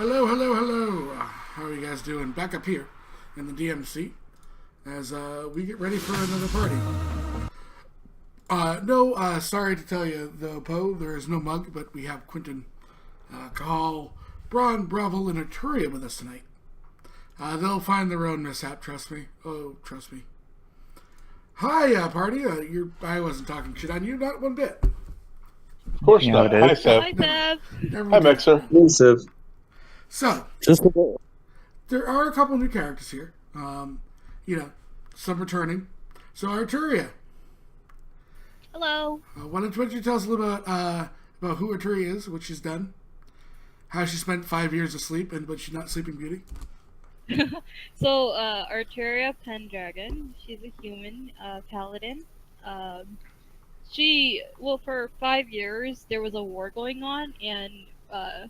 Hello, hello, hello. How are you guys doing? Back up here in the DMC as we get ready for another party. No, sorry to tell you, though, Poe, there is no mug, but we have Quentin, Cahal, Braun, Bravo, and Arturia with us tonight. They'll find their own mishap, trust me. Oh, trust me. Hi, party. I wasn't talking shit on you, not one bit. Of course not. Hi, Seb. Hi, Seb. Hi, Mixer. Hey, Seb. So, Just there are a couple new characters here. Some returning. So, Arturia, Hello. why don't you tell us a little about who Arturia is, what she's done, how she spent 5 years asleep, but she's not Sleeping Beauty. So, Arturia Pendragon. She's a human paladin. For 5 years, there was a war going on, and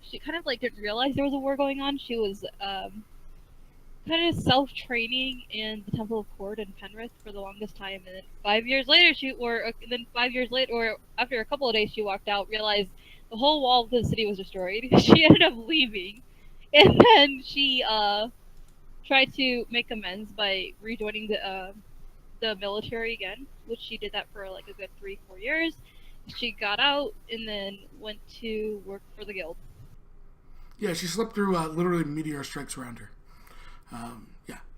she kind of didn't realize there was a war going on. She was kind of self-training in the Temple of Cord in Penrith for the longest time, and then 5 years later, or after a couple of days, she walked out, realized the whole wall of the city was destroyed. She ended up leaving, and then she tried to make amends by rejoining the military again, which she did that for a good 3-4 years. She got out and then went to work for the guild. Yeah, she slept through literally meteor strikes around her.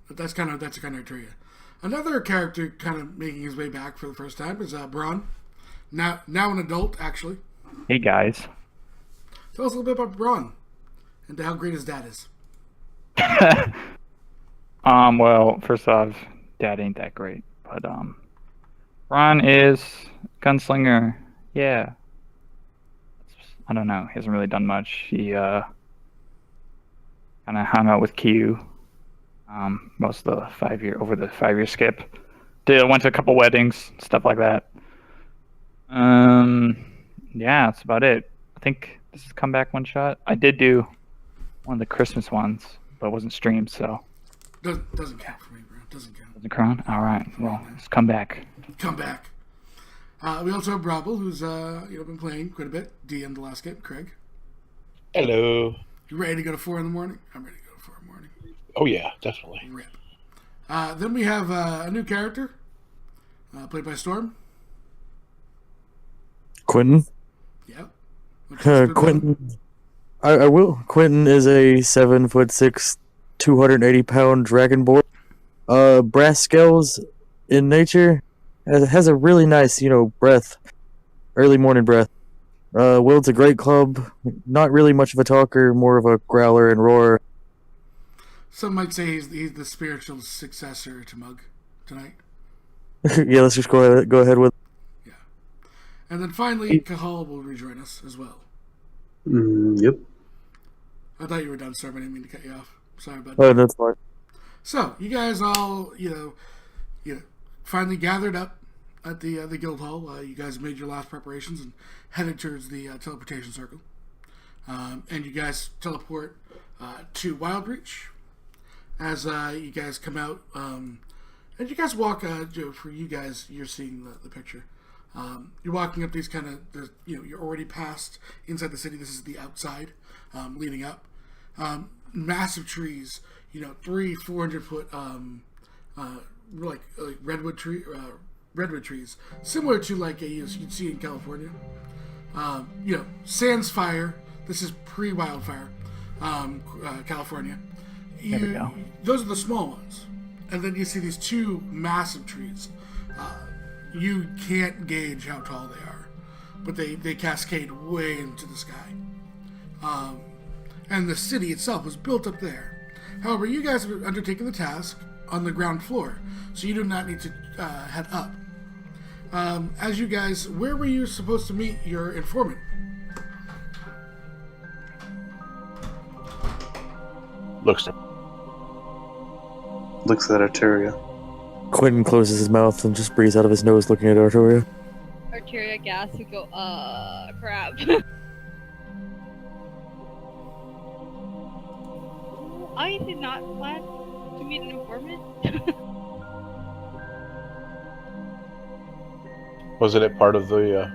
That's kind of Arturia. Another character kind of making his way back for the first time is Braun. Now an adult, actually. Hey guys. Tell us a little bit about Braun and how great his dad is. Well, first off, Dad ain't that great, but Ron is gunslinger. Yeah. I don't know. He hasn't really done much. He kind of hung out with Q most of the 5-year skip. Went to a couple weddings, stuff like that. Yeah, that's about it. I think this is comeback one shot. I did do one of the Christmas ones, but it wasn't streamed, so. Doesn't count for me, bro. Doesn't count. Doesn't crown? All right. Well, let's come back. Come back. We also have Brabble, who's been playing quite a bit. DM the last game, Craig. Hello. You ready to go to 4 in the morning? I'm ready to go to 4 in the morning. Oh, yeah, definitely. Rip. Then we have a new character, played by Storm. Quentin. Yeah. Quentin. I will. Quentin is a 7'6", 280-pound dragonborn. Brass scales in nature. Has a really nice, breath. Early morning breath. Wields a great club. Not really much of a talker, more of a growler and roarer. Some might say he's the spiritual successor to Mug tonight. Yeah, let's just go ahead with. Yeah. And then finally, Cahal will rejoin us as well. Yep. I thought you were done, sir, but I didn't mean to cut you off. Sorry about Oh, that. that's fine. So, you guys all, finally gathered up at the guild hall. You guys made your last preparations and headed towards the teleportation circle. And you guys teleport to Wildreach as you guys come out. And you guys walk, for you guys, you're seeing the picture. You're walking up these you're already past inside the city. This is the outside, leading up. Massive trees, 300-400 foot, like redwood trees, similar to you'd see in California. Sans fire. This is pre-wildfire, California. There we go. Those are the small ones, and then you see these two massive trees. You can't gauge how tall they are, but they cascade way into the sky. And the city itself was built up there. However, you guys have undertaken the task on the ground floor, so you do not need to head up. As you guys, where were you supposed to meet your informant? Looks at Arturia. Quentin closes his mouth and just breathes out of his nose looking at Arturia. Arturia gasps and go, crap. I did not plan to meet an informant. Wasn't it part of the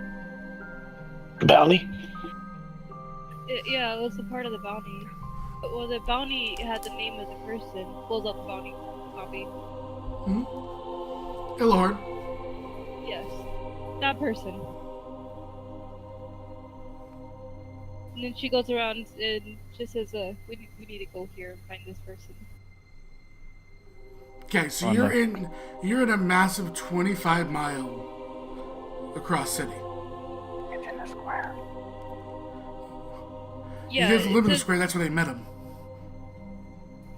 bounty? Yeah, it was a part of the bounty. Well, the bounty had the name of the person. Pulls up the bounty copy. Ilhorn. Yes, that person. And then she goes around and just says, we need to go here and find this person." Okay, so On you're the- in a massive 25-mile across city. It's in the square. Yeah. You guys live it in the says- square. That's where they met him.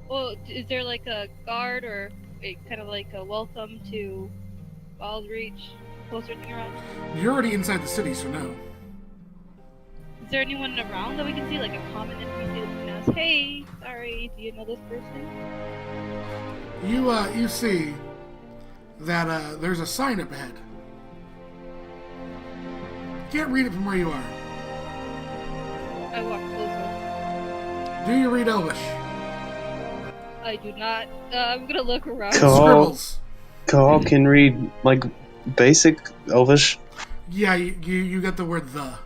Well, is there like a guard or kind of like a welcome to Wildreach poster thing around? You're already inside the city, so no. Is there anyone around that we can see, like a common NPC that we can ask, "Hey, sorry, do you know this person?" You see that there's a sign up ahead. Can't read it from where you are. I walk closer. Do you read Elvish? I do not. I'm gonna look around. Cool. Scribbles. Call can read like basic Elvish, Yeah, you got the word the.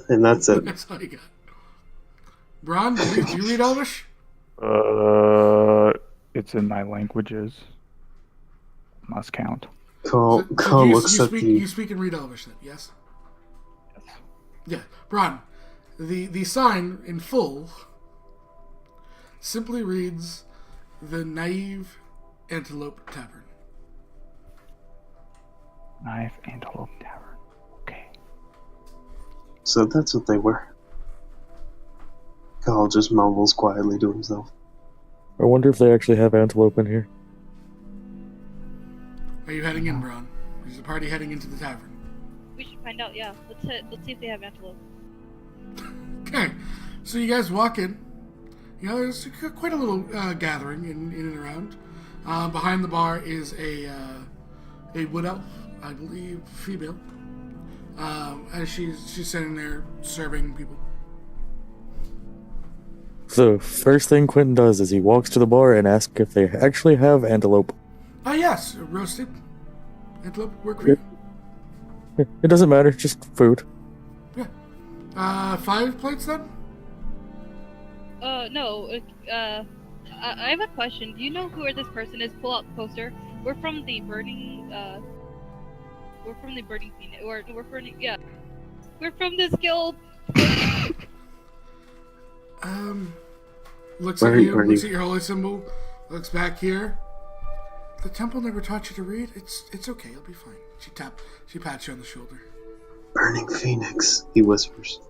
and that's it. That's all you got. Bron, do you read Elvish? It's in my languages. Must count. Call you, looks you at speak, the. you speak and read Elvish then, yes? Yes. Yeah. Bron, the sign in full simply reads the Naive Antelope Tavern. Knife Antelope Tavern. Okay. So that's what they were. Call just mumbles quietly to himself. I wonder if they actually have antelope in here. Are you heading in, Bron? Is the party heading into the tavern? We should find out. Yeah, let's see if they have antelope. Okay, so you guys walk in. You know, there's quite a little gathering in and around. Behind the bar is a wood elf, I believe, female. As she's sitting there serving people. The first thing Quentin does is he walks to the bar and asks if they actually have antelope. Ah, yes, roasted antelope work for you. It doesn't matter, just food. Yeah. 5 plates then. No. I have a question. Do you know who this person is? Pull out the poster. We're from the burning. We're from the burning phoenix. Or we're from yeah. We're from this guild. Looks at Burning, you. burning. Looks at your holy symbol. Looks back here. The temple never taught you to read. It's okay. You'll be fine. She pats you on the shoulder. Burning Phoenix, he whispers.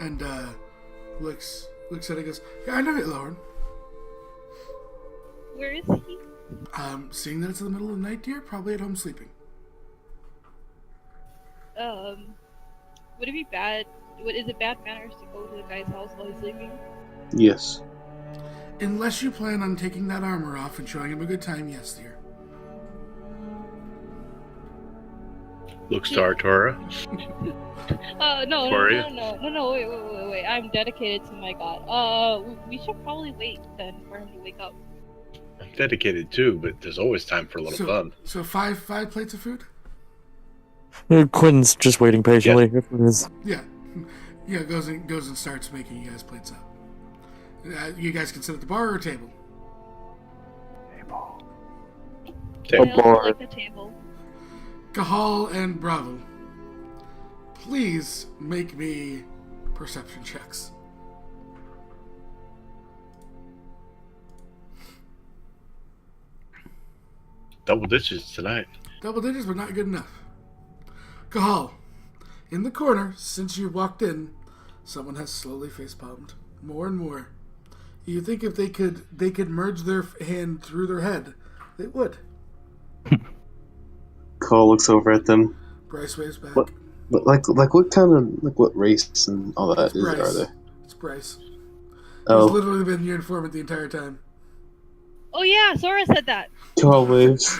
And looks at it and goes, "Yeah, I know it, Lauren. Where is he? Seeing that it's in the middle of the night, dear, probably at home sleeping." Would it be bad? Is it bad manners to go to the guy's house while he's sleeping? Yes. Unless you plan on taking that armor off and showing him a good time, yes, dear. Looks to Artura. No, Sorry. no, wait. I'm dedicated to my god. We should probably wait then for him to wake up. I'm dedicated too, but there's always time for a little fun. So five plates of food? Quentin's just waiting patiently. If it is. Yeah. Yeah, goes and starts making you guys plates up. You guys can sit at the bar or table. Table. I also bar. like the table. Cahal and Bravo, please make me perception checks. Double digits tonight. Double digits, but not good enough. Cahal, in the corner, since you walked in, someone has slowly facepalmed. More and more. You think if they could merge their hand through their head, they would. Call looks over at them. Bryce waves back. What? But like what kind of what race and all that It's is Bryce. are they? It's Bryce. He's Oh, literally been your informant the entire time. Oh yeah, Sora said that. Call waves.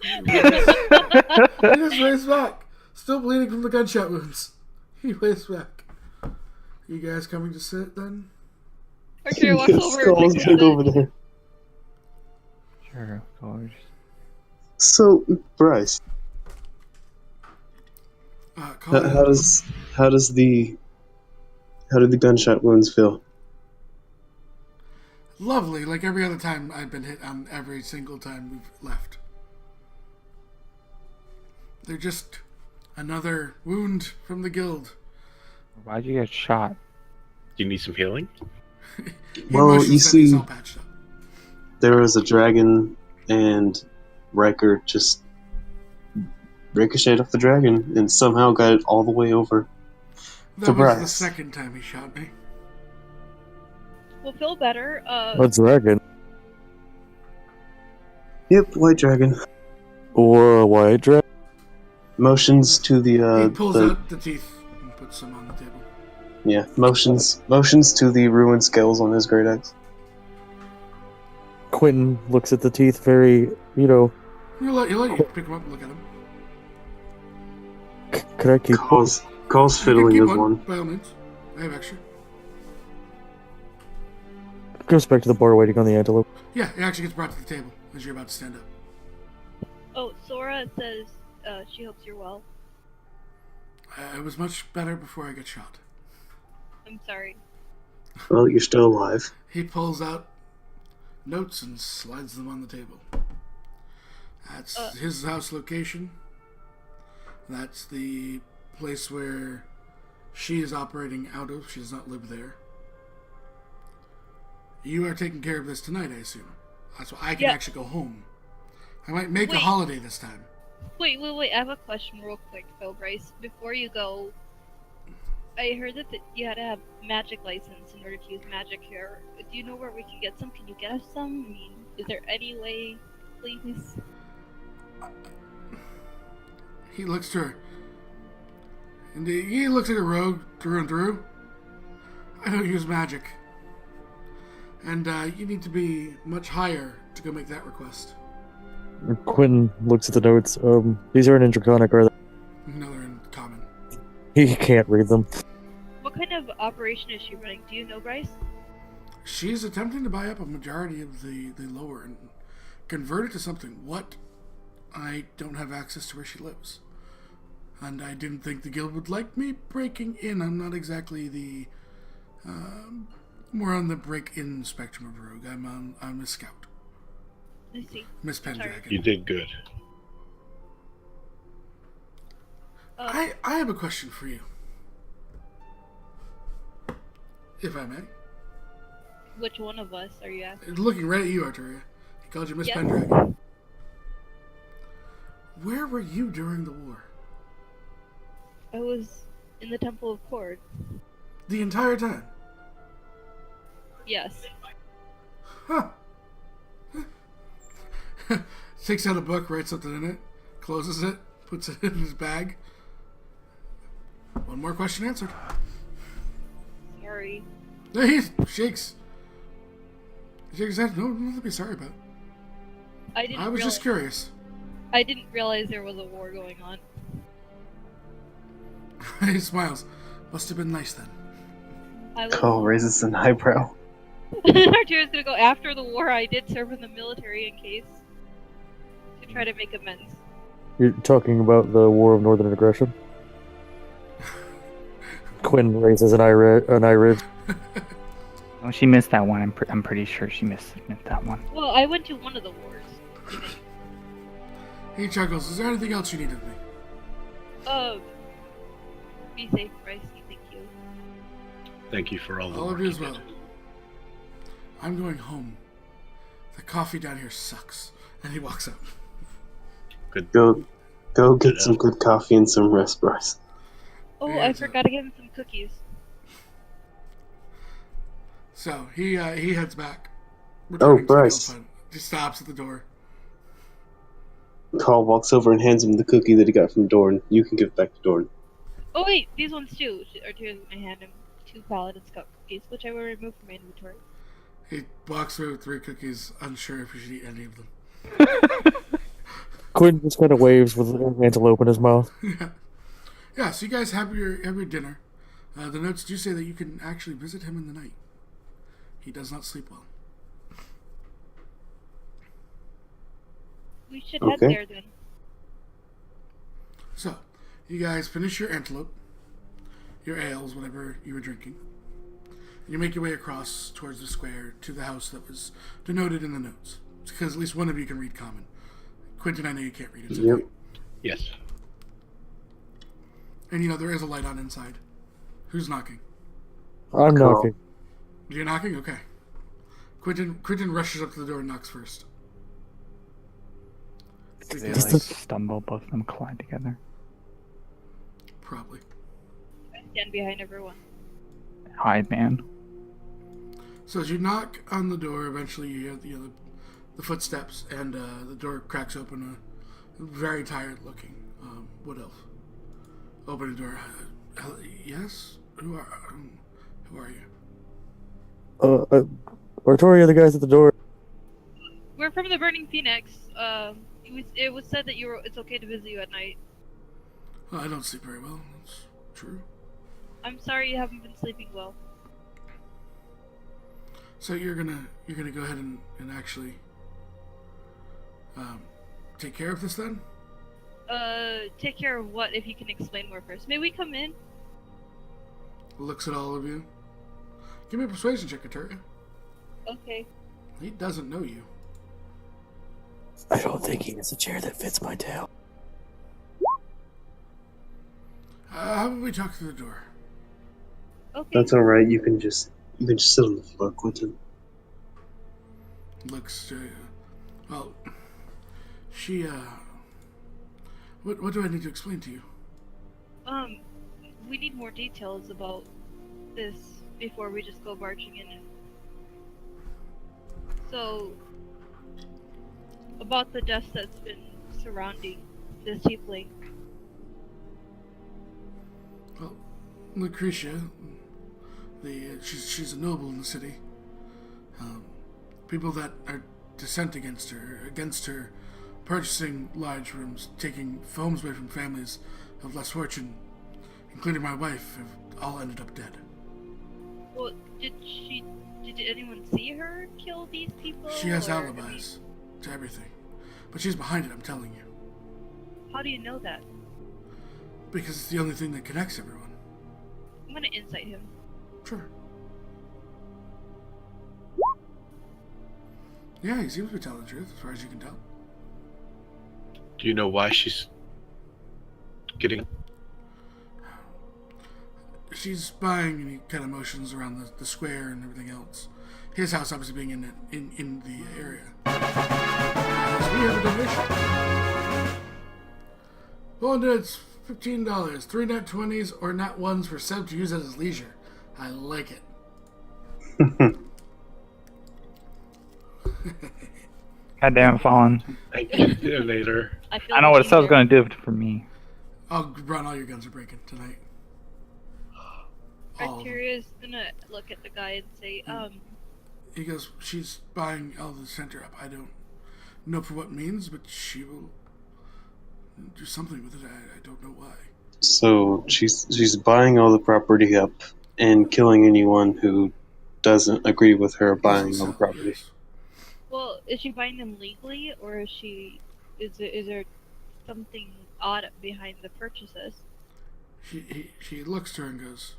He just waves back. Still bleeding from the gunshot wounds. He waves back. You guys coming to sit then? Archer walks over. and Skull's picks back it. over there. Sure. Gorge. So, Bryce, Call how does the How did the gunshot wounds feel? Lovely, like every other time I've been hit on every single time we've left. They're just another wound from the guild. Why'd you get shot? Do you need some healing? He Well, motions you that he's see- all patched up. There was a dragon, and Riker just ricocheted off the dragon and somehow got it all the way over. That to was the Bryce. second time he shot me. We'll feel better. A dragon Yep, white dragon. or a white dragon? Motions to He the pulls out the teeth and puts them on the table. motions to the ruined scales on his great axe. Quentin looks at the teeth very, you know. He'll let you pick them up and look at them. Could I keep? Calls You can fiddling keep with one. by all means. I have extra. Goes back to the bar waiting on the antelope. Yeah, it actually gets brought to the table as you're about to stand up. Oh, Sora says she hopes you're well. It was much better before I got shot. I'm sorry. Well, you're still alive. He pulls out notes and slides them on the table. That's his house location. That's the place where she is operating out of. She does not live there. You are taking care of this tonight, I assume. That's why I can actually go home. I might make a Wait. holiday this time. Wait. I have a question real quick, though, Bryce. Before you go, I heard that you had to have magic license in order to use magic here. Do you know where we can get some? Can you get us some? I mean, is there any way, please? He looks to her. And he looks like a rogue through and through. I don't use magic. And you need to be much higher to go make that request. Quentin looks at the notes. These aren't in Draconic, are they? No, they're in common. He can't read them. What kind of operation is she running? Do you know, Bryce? She's attempting to buy up a majority of the lower and convert it to something. What? I don't have access to where she lives. And I didn't think the guild would like me breaking in. I'm not exactly the... more on the break-in spectrum of rogue. I'm a scout. I see. Miss Pendragon. You did good. I have a question for you. If I may. Which one of us are you asking? Looking right at you, Arturia. He called you Miss Yes. Pendragon. Where were you during the war? I was in the Temple of Cord. The entire time? Yes. Huh. Takes out a book, writes something in it, closes it, puts it in his bag. One more question answered. Sorry. He shakes. He shakes his head. No, nothing to be sorry about. I was just curious. I didn't realize there was a war going on. He smiles. Must have been nice then. I was... Call raises an eyebrow. Arturia's gonna go after the war. I did serve in the military in case. To try to make amends. You're talking about the War of Northern Aggression? Quinn raises an eyelid. Oh, she missed that one. I'm pretty sure she missed that one. Well, I went to one of the wars. He chuckles. Is there anything else you need of me? Be safe, Bryce. Thank you. Thank you for all the All work of you as you well. did. I'm going home. The coffee down here sucks. And he walks out. Good. Go get some good coffee and some rest, Bryce. Oh, Yeah, I so- forgot to give him some cookies. So he heads back. Oh, returning to the Bryce. guild fund. Just stops at the door. Carl walks over and hands him the cookie that he got from Dorn. You can give it back to Dorn. Oh wait, these ones too. Arturia's gonna hand him 2 Paladin Scout cookies, which I will remove from my inventory. He walks through with 3 cookies, unsure if he should eat any of them. Quinn just kind of waves with an antelope in his mouth. Yeah, so you guys have your dinner. The notes do say that you can actually visit him in the night. He does not sleep well. We should head Okay. there then. So, you guys finish your antelope, your ales, whatever you were drinking. You make your way across towards the square to the house that was denoted in the notes. Because at least one of you can read common. Quentin, I know you can't read it. It's Yep. okay. Yes. And you know, there is a light on inside. Who's knocking? I'm Cool. knocking. You're knocking? Okay. Quentin rushes up to the door and knocks first. They Just like the- stumble, both of them collide together. Probably. I stand behind everyone. Hide, man. So as you knock on the door, eventually you hear the footsteps, and the door cracks open. Very tired looking wood elf. Open the door. Yes? Who are you? Artoria, the guys at the door. We're from the Burning Phoenix. It was said that it's okay to visit you at night. Oh, I don't sleep very well. That's true. I'm sorry you haven't been sleeping well. So you're gonna go ahead and actually take care of this then? Take care of what, if you can explain more first. May we come in? Looks at all of you. Give me a persuasion check, Artoria. Okay. He doesn't know you. I don't think he has a chair that fits my tail. How about we talk through the door? Okay. That's all right. You can just sit on the floor, Quentin. Looks, well, she, what do I need to explain to you? We need more details about this before we just go barging in. So, about the deaths that's been surrounding this tiefling. Well, Lucretia, she's a noble in the city. People that are dissent against her purchasing large rooms, taking homes away from families of less fortune, including my wife, have all ended up dead. Well, did anyone see her kill these people? She has or- alibis to everything, but she's behind it, I'm telling you, How do you know that? because it's the only thing that connects everyone. I'm gonna insight him. Sure. Yeah, he seems to be telling the truth, as far as you can tell. Do you know why she's getting? She's spying any kind of motions around the square and everything else. His house obviously being in the area. So we have a donation. Well, it's $15. 3 nat 20s or nat 1s for Seb to use at his leisure. I like it. Goddamn, Fallen. Thank you later. feel I know what the Cel's shame gonna do for me. Oh, Ron, all your guns are breaking tonight. there. All of them. Arteria's gonna look at the guy and say, He goes, she's buying all the center up. I don't know for what means, but she will do something with it. I don't know why. So she's buying all the property up and killing anyone who doesn't agree with her buying Doesn't all the sell, property. yes. well, is she buying them legally, or is there something odd behind the purchases? She looks to her and goes,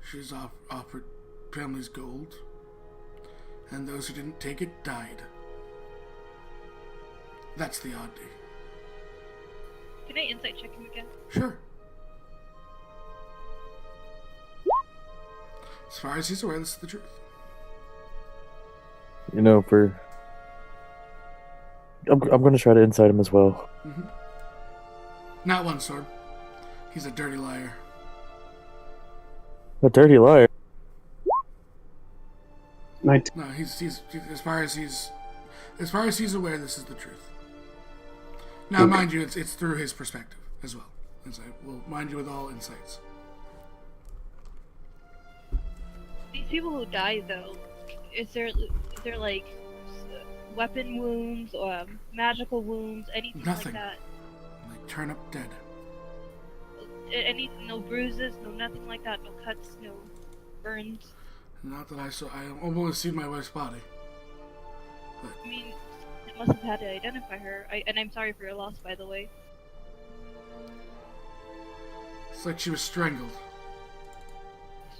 she's offered families gold, and those who didn't take it died. That's the oddity. Can I insight check him again? Sure. As far as he's aware, this is the truth. You know, I'm gonna try to incite him as well. Not one sword. He's a dirty liar. A dirty liar. Night. No, he's as far as he's aware, this is the truth. Now, Okay. mind you, it's through his perspective as well. As I will mind you with all insights. These people who die, though, is there like weapon wounds or magical wounds, anything Nothing. like that? Like turn up dead. No bruises, no nothing like that, no cuts, no burns. Not that I saw. I almost seen my wife's body. I mean, it must have had to identify her. And I'm sorry for your loss, by the way. It's like she was strangled.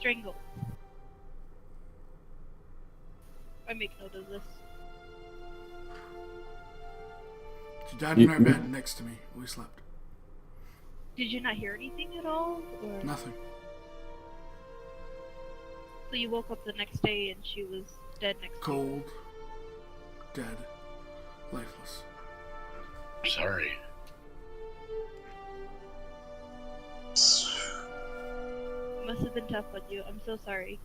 strangled. I make note of this. She died in our bed next to me. We slept. Did you not hear anything at all? Or... Nothing. So you woke up the next day and she was dead next to you? Cold. Dead. Lifeless. Sorry. Must have been tough on you. I'm so sorry.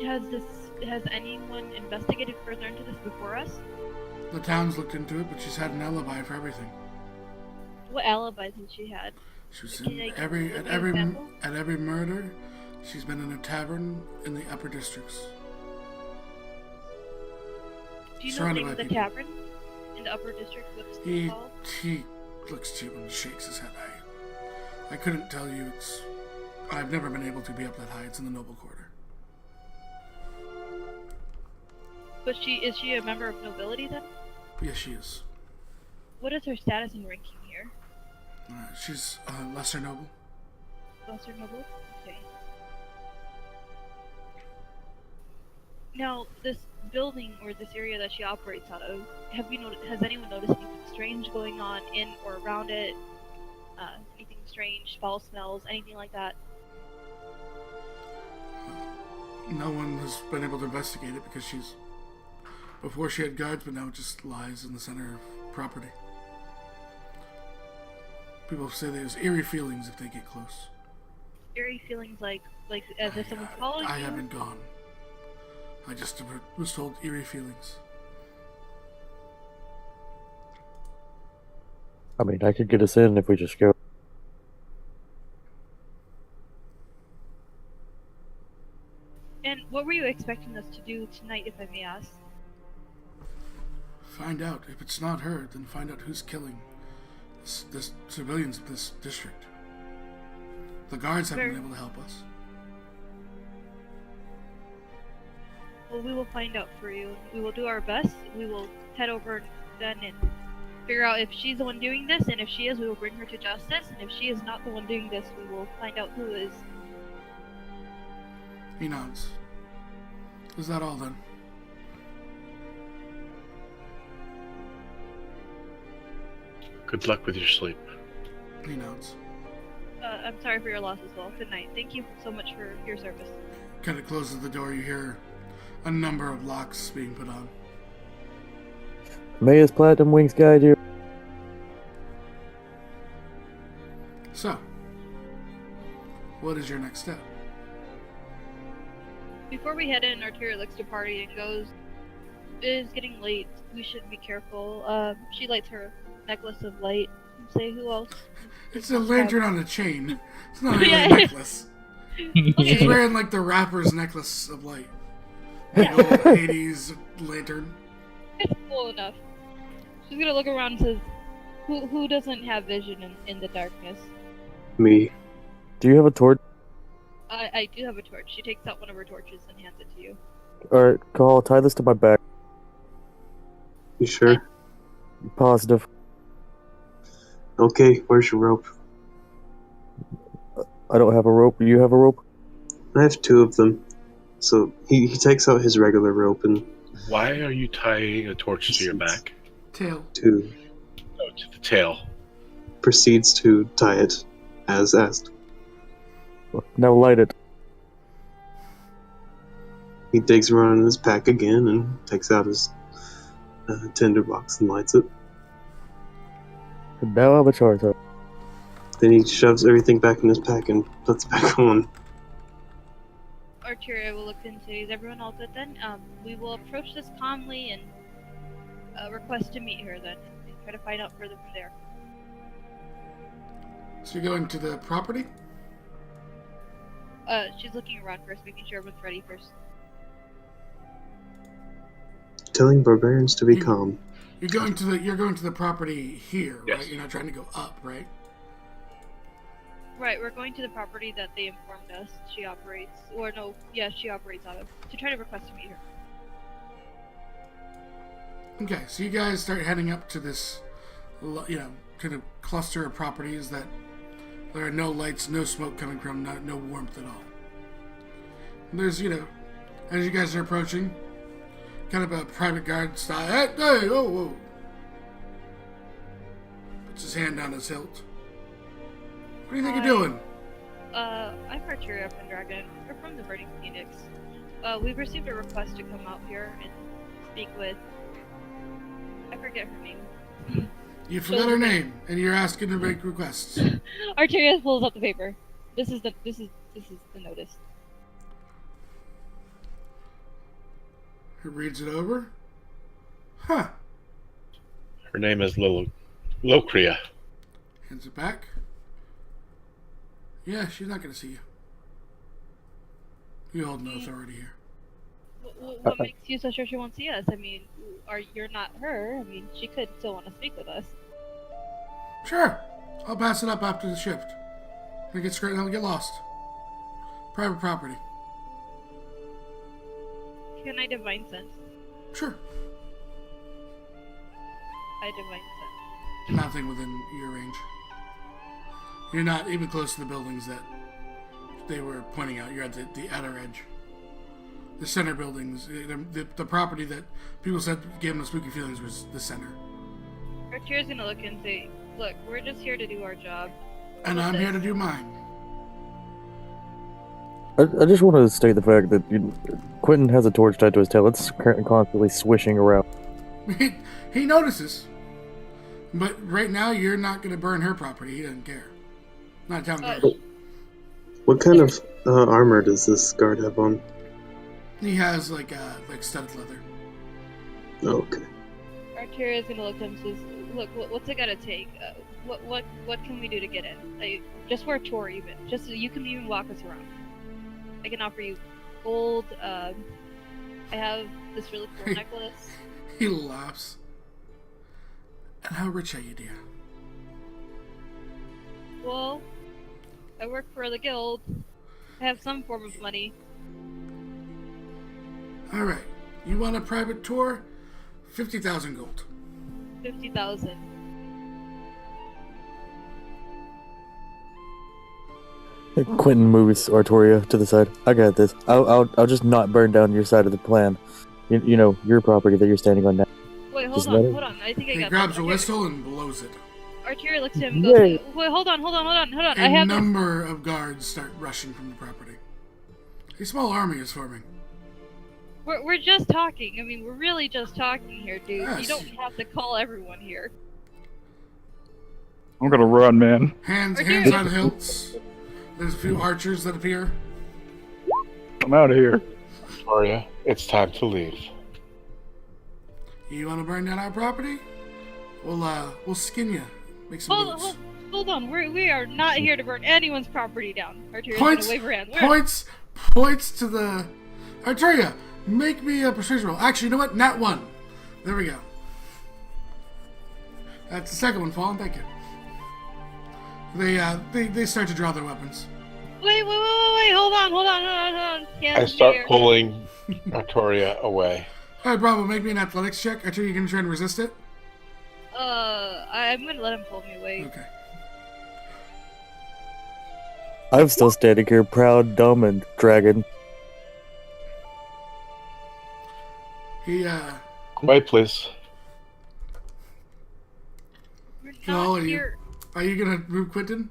Has anyone investigated further into this before us? The town's looked into it, but she's had an alibi for everything. What alibis has she had? She was Can in I every give at an every example? at every murder. She's been in a tavern in the upper districts. Do you know the Surrounded name by of the people. tavern in the upper district? What's it called? He looks to you and shakes his head. I couldn't tell you. I've never been able to be up that high. It's in the noble quarter. But is she a member of nobility then? Yes, she is. What is her status and ranking here? She's lesser noble. Lesser noble? Okay. Now, this building or this area that she operates out of, has anyone noticed anything strange going on in or around it? Anything strange, foul smells, anything like that? No one has been able to investigate it because before she had guards, but now it just lies in the center of property. People say there's eerie feelings if they get close. Eerie feelings like as if someone's following I you? haven't gone. I just was told eerie feelings. I mean, I could get us in if we just go. And what were you expecting us to do tonight, if I may ask? Find out. If it's not her, then find out who's killing this civilians of this district. The guards haven't been able to help us. Well, we will find out for you. We will do our best. We will head over then and figure out if she's the one doing this, and if she is, we will bring her to justice, and if she is not the one doing this, we will find out who is. He nods. Is that all then? Good luck with your sleep. He nods. I'm sorry for your loss as well. Good night. Thank you so much for your service. Kind of closes the door. You hear a number of locks being put on. May his platinum wings guide you. So, what is your next step? Before we head in, Arteria looks to party and goes, "It is getting late. We should be careful." She lights her necklace of light. Say who else? It's a lantern on a chain. It's not really Yeah. a necklace. She's Okay. wearing like the rapper's necklace of light. Yeah. The old 80s lantern. It's cool enough. She's gonna look around and says, "Who doesn't have vision in the darkness?" Me. Do you have a torch? I do have a torch. She takes out one of her torches and hands it to you. Alright, Call, tie this to my back. You sure? Positive. Okay, where's your rope? I don't have a rope. Do you have a rope? I have two of them. So he takes out his regular rope and Why are you tying a torch to your back? Tail. to Oh, to the tail. proceeds to tie it as asked. Now light it. He digs around in his pack again and takes out his tinderbox and lights it. And now I'm a charger. Then he shoves everything back in his pack and puts it back on. Arteria will look into, is everyone all good then? We will approach this calmly and request to meet her then, and try to find out further from there. So you're going to the property? She's looking around first, making sure everyone's ready first. Telling barbarians to be calm. You're going to the property here, right? Yes. You're not trying to go up, right? Right, we're going to the property that they informed us she operates, she operates out of, to try to request to meet her. Okay, so you guys start heading up to this, kind of cluster of properties that There are no lights, no smoke coming from, no warmth at all. And there's, as you guys are approaching, kind of a private guard style. Hey, whoa, whoa. Puts his hand on his hilt. What do you think you're doing? I'm Arturia from Dragon. We're from the Burning Phoenix. We've received a request to come out here and speak with... I forget her name. You forgot her name, and you're asking to make requests. Arturia pulls up the paper. This is the notice. He reads it over. Huh. Her name is Locria. Hands it back. Yeah, she's not going to see you. You hold no authority here. What makes you so sure she won't see us? I mean, you're not her. I mean, she could still want to speak with us. Sure. I'll pass it up after the shift. I'll get straight and I'll get lost. Private property. Can I divine sense? Sure. I divine sense. Nothing within your range. You're not even close to the buildings that they were pointing out. You're at the outer edge. The center buildings, the property that people said gave them the spooky feelings was the center. Arturia's gonna look and say, look, we're just here to do our job. And I'm here to do mine. I just want to state the fact that Quentin has a torch tied to his tail. It's constantly swishing around. He notices. But right now, you're not going to burn her property. He doesn't care. Not town guard. What kind of armor does this guard have on? He has like studded leather. Oh, okay. Arturia's gonna look at him and says, look, what's it gotta take? What can we do to get in? Like, just for a tour even. Just so you can even walk us around. I can offer you gold, I have this really cool necklace. He laughs. And how rich are you, dear? Well, I work for the guild. I have some form of money. Alright. You want a private tour? 50,000 gold. 50,000. Quentin moves Arturia to the side. I got this. I'll just not burn down your side of the plan. You know, your property that you're standing on now. Wait, Does hold that- on. I think I He got grabs that. a whistle and blows it. Arturia looks at him and goes, Yay. wait, hold on. I A have this. number of guards start rushing from the property. A small army is forming. We're just talking. I mean, we're really just talking here, dude. Yes. You don't have to call everyone here. I'm gonna run, man. Hands Arturia. on hilts. There's a few archers that appear. I'm out of here. Victoria, it's time to leave. You want to burn down our property? We'll skin you. Make some boots. Hold on. We are not here to burn anyone's property down. Arturia's Points. gonna wave her hand. Points to the Arturia. Make me a persuasion roll. Actually, you know what? Nat 1. There we go. That's the second one, Fallen. Thank you. They start to draw their weapons. Wait. Hold on. I start pulling Victoria away. All right, Bravo. Make me an athletics check. Arturia, you gonna try and resist it? I'm gonna let him pull me away. Okay. I'm still standing here, proud, dumb, and dragon. He Wait, please. We're So, not are you- here. Are you gonna move Quentin?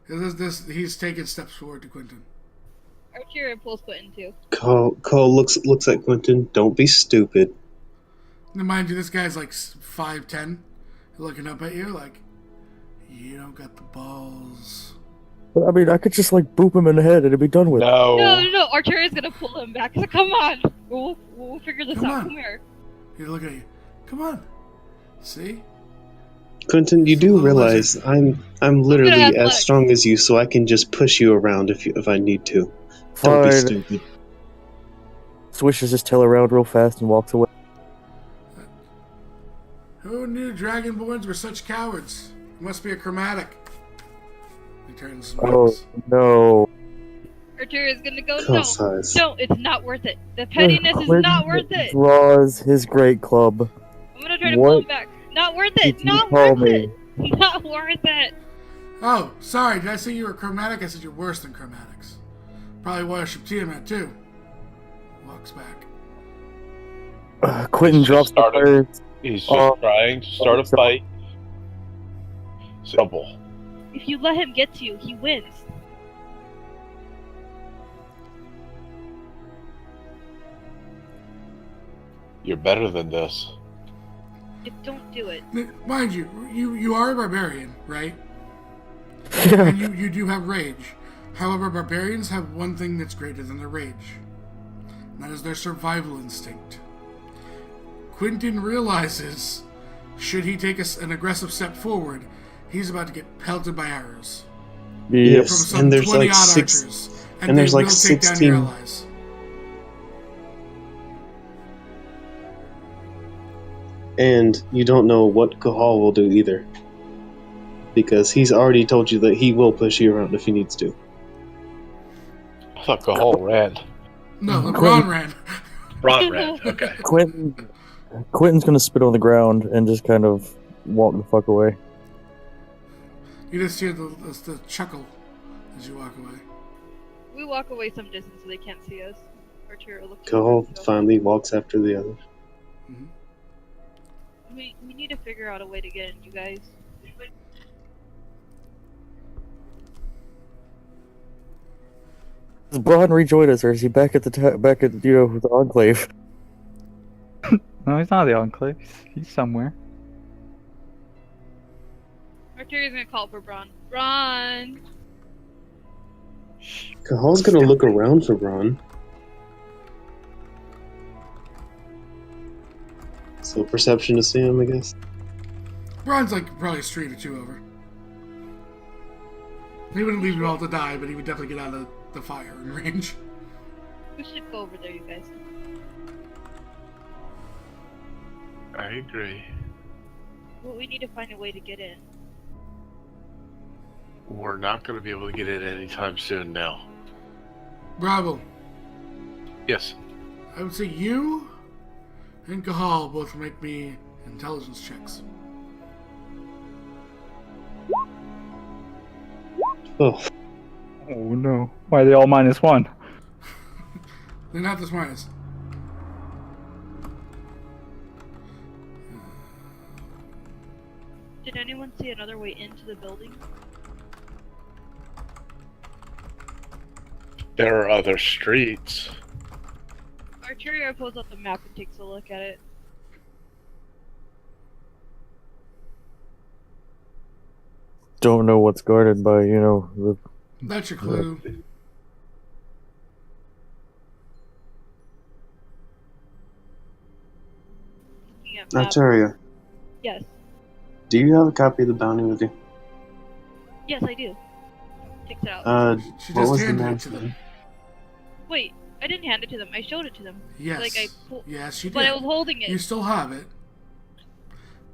He's taking steps forward to Quentin. Arturia pulls Quentin too. Cole looks at Quentin. Don't be stupid. Now, mind you, this guy's like 5'10", looking up at you like, you don't got the balls. But I mean, I could just like boop him in the head and it'd be done with. No. No. Arturia's gonna pull him back. So come on. We'll figure this Come out. on. Come here. He's looking at you. Come on. See? Quentin, you do Oh, realize I'm literally athletic. as strong as you, so I can just push you around if I need to. Don't be Fine. stupid. Swishes his tail around real fast and walks away. Who knew Dragonborns were such cowards? It must be a chromatic. He turns and Oh walks. no! Arturia's gonna go, Call size. no, it's not worth it. The pettiness is not worth it. Draws his great club. I'm gonna try to What pull him back. Not worth it. Did you Not call worth me? it. Not worth it. Oh, sorry, did I say you were chromatic? I said you're worse than chromatics. Probably worship Tiamat, too. Walks back. Quentin He's drops just the started- fire. He's just trying to start a fight. Trouble. If you let him get to you, he wins. You're better than this. Don't do it. Mind you, you are a barbarian, right? Yeah. And you do have rage. However, barbarians have one thing that's greater than their rage. And that is their survival instinct. Quentin realizes, should he take an aggressive step forward, he's about to get pelted by arrows. From Yes. some and there's 20 like odd six, archers. and there's they like will take down your 16 allies. and you don't know what Cahal will do either. Because he's already told you that he will push you around if he needs to. I thought Cahal ran. No, LeBron ran. Ron ran. Okay. Quentin's gonna spit on the ground and just kind of walk the fuck away. You just hear the chuckle as you walk away. We walk away some distance so they can't see us. Arturo looks. Cahal finally walks after the others. We need to figure out a way to get in, you guys. Has Braun rejoined us, or is he back at the the Enclave? No, he's not at the Enclave. He's somewhere. Arturio's gonna call for Braun. Braun! Cahal's gonna look around for Ron. So perception to see him, I guess. Bron's like probably a street or two over. He wouldn't leave you all to die, but he would definitely get out of the fire in range. We should go over there, you guys. I agree. Well, we need to find a way to get in. We're not going to be able to get in anytime soon now. Bravo. Yes. I would say you and Cahal both make me intelligence checks. Oh, Oh no. Why are they all -1? They're not the smartest. Did anyone see another way into the building? There are other streets. Arturio pulls up the map and takes a look at it. Don't know what's guarded by, the... That's your clue. Looking at map. Arturia, Yes. do you have a copy of the bounty with you? Yes, I do. Takes it out. She What just was the handed it man's to them. name? Wait, I didn't hand it to them. I showed it to them. Yes. Like I pulled, Yes, you did. but I was holding it. You still have it.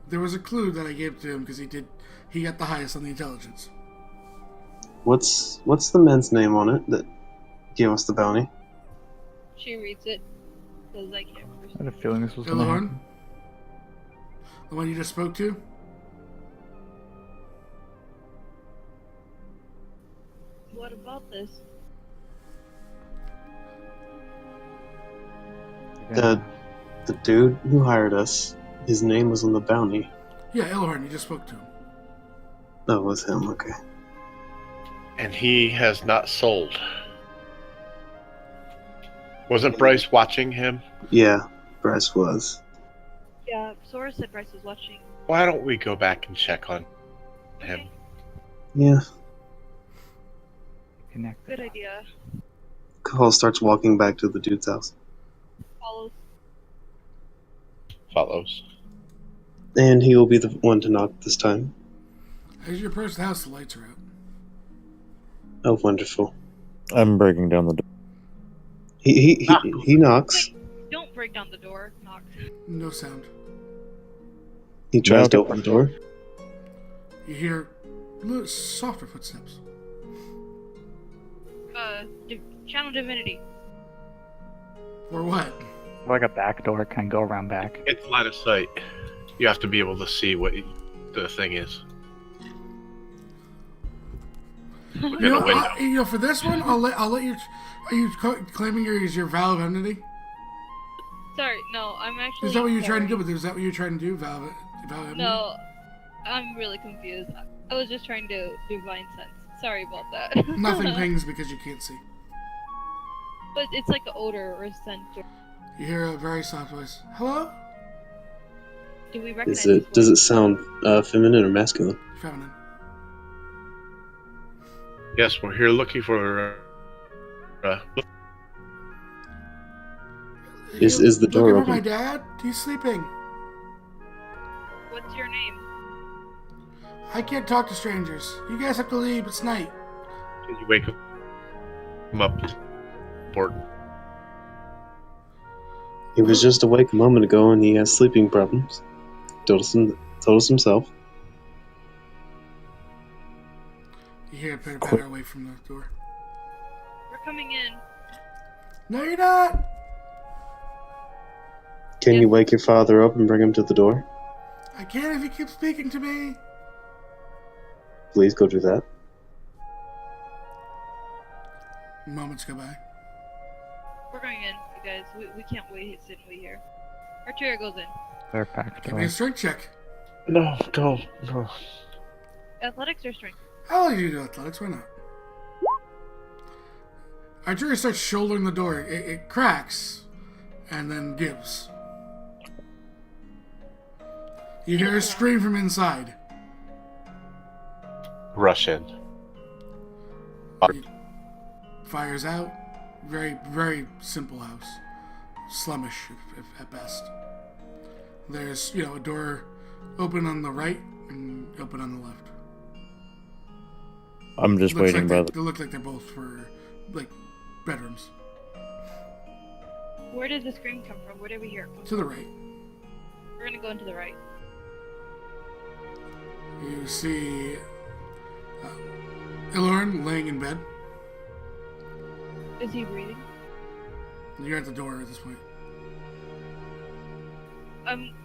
There was a clue that I gave to him because he got the highest on the intelligence. What's the man's name on it that gave us the bounty? She reads it. Says I can't I had a feeling this was gonna Illahorn? happen. The one you just spoke to? What about this? The dude who hired us, his name was on the bounty. Yeah, Illahorn, you just spoke to him. That was him, okay. And he has not sold. Wasn't Bryce watching him? Yeah, Bryce was. Yeah, Sora said Bryce was watching. Why don't we go back and check on him? Yeah. Connect. Good idea. Cahal starts walking back to the dude's house. Follows. Follows. And he will be the one to knock this time. As you approach the house, the lights are out. Oh, wonderful. I'm breaking down the door. He knocks. Don't break down the door. Knock. No sound. He tries Yeah, to okay. open the door. You hear little softer footsteps. Channel divinity. Or what? Like a back door, can go around back. It's line of sight. You have to be able to see what the thing is. Look in the window. For this one, I'll let you. Are you claiming your vow of enmity? Sorry, no, I'm actually. Is that what you're trying to sorry. do? Is that what you're trying to do? Vow of enmity? No, I'm really confused. I was just trying to divine sense. Sorry about that. Nothing pings because you can't see. But it's like an odor or a scent. You hear a very soft voice. Hello? Do we recognize Does this it sound feminine or masculine? Feminine. Yes, we're here looking for. Is the door looking open? for my dad? He's sleeping. What's your name? I can't talk to strangers. You guys have to leave. It's night. Can you wake him up? Important. He was just awake a moment ago and he has sleeping problems. Told us himself. You hear a pitter-patter away from the door. We're coming in. No, you're not. Can Yeah. you wake your father up and bring him to the door? I can't if you keep speaking to me. Please go do that. Moments go by. We're going in, you guys. We can't wait. Sit and wait here. Arturo goes in. They're packed Give me a away. strength check. No, don't. No. Athletics or strength? I'll let you do athletics. Why not? Arturo starts shouldering the door. It cracks and then gives. You hear a scream from inside. Rush in. Fires out. Very, very simple house. Slummish if at best. There's, a door open on the right and open on the left. I'm just Looks waiting, like brother. they look like they're both for, bedrooms. Where did the scream come from? Where did we hear it come To the right. from? We're gonna go into the right. You see Ilorn laying in bed. Is he breathing? You're at the door at this point.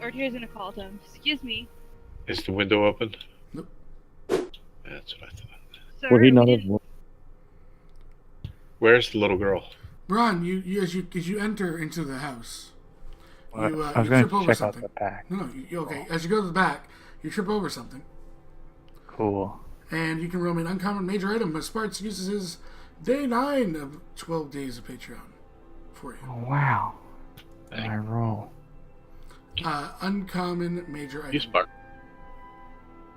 Arturo's gonna call to him. Excuse me, Is the window open? Nope. That's what I thought. sir. Would he we not didn't- have? Where's the little girl? Bron, as you enter into the house, What? you, I was you going trip to over check something. out the pack. No, okay. As you go to the back, you trip over something. Cool. And you can roll me an uncommon major item, but Sparks uses his day 9 of 12 days of Patreon for you. Oh, wow. I roll. Uncommon major You item. spark.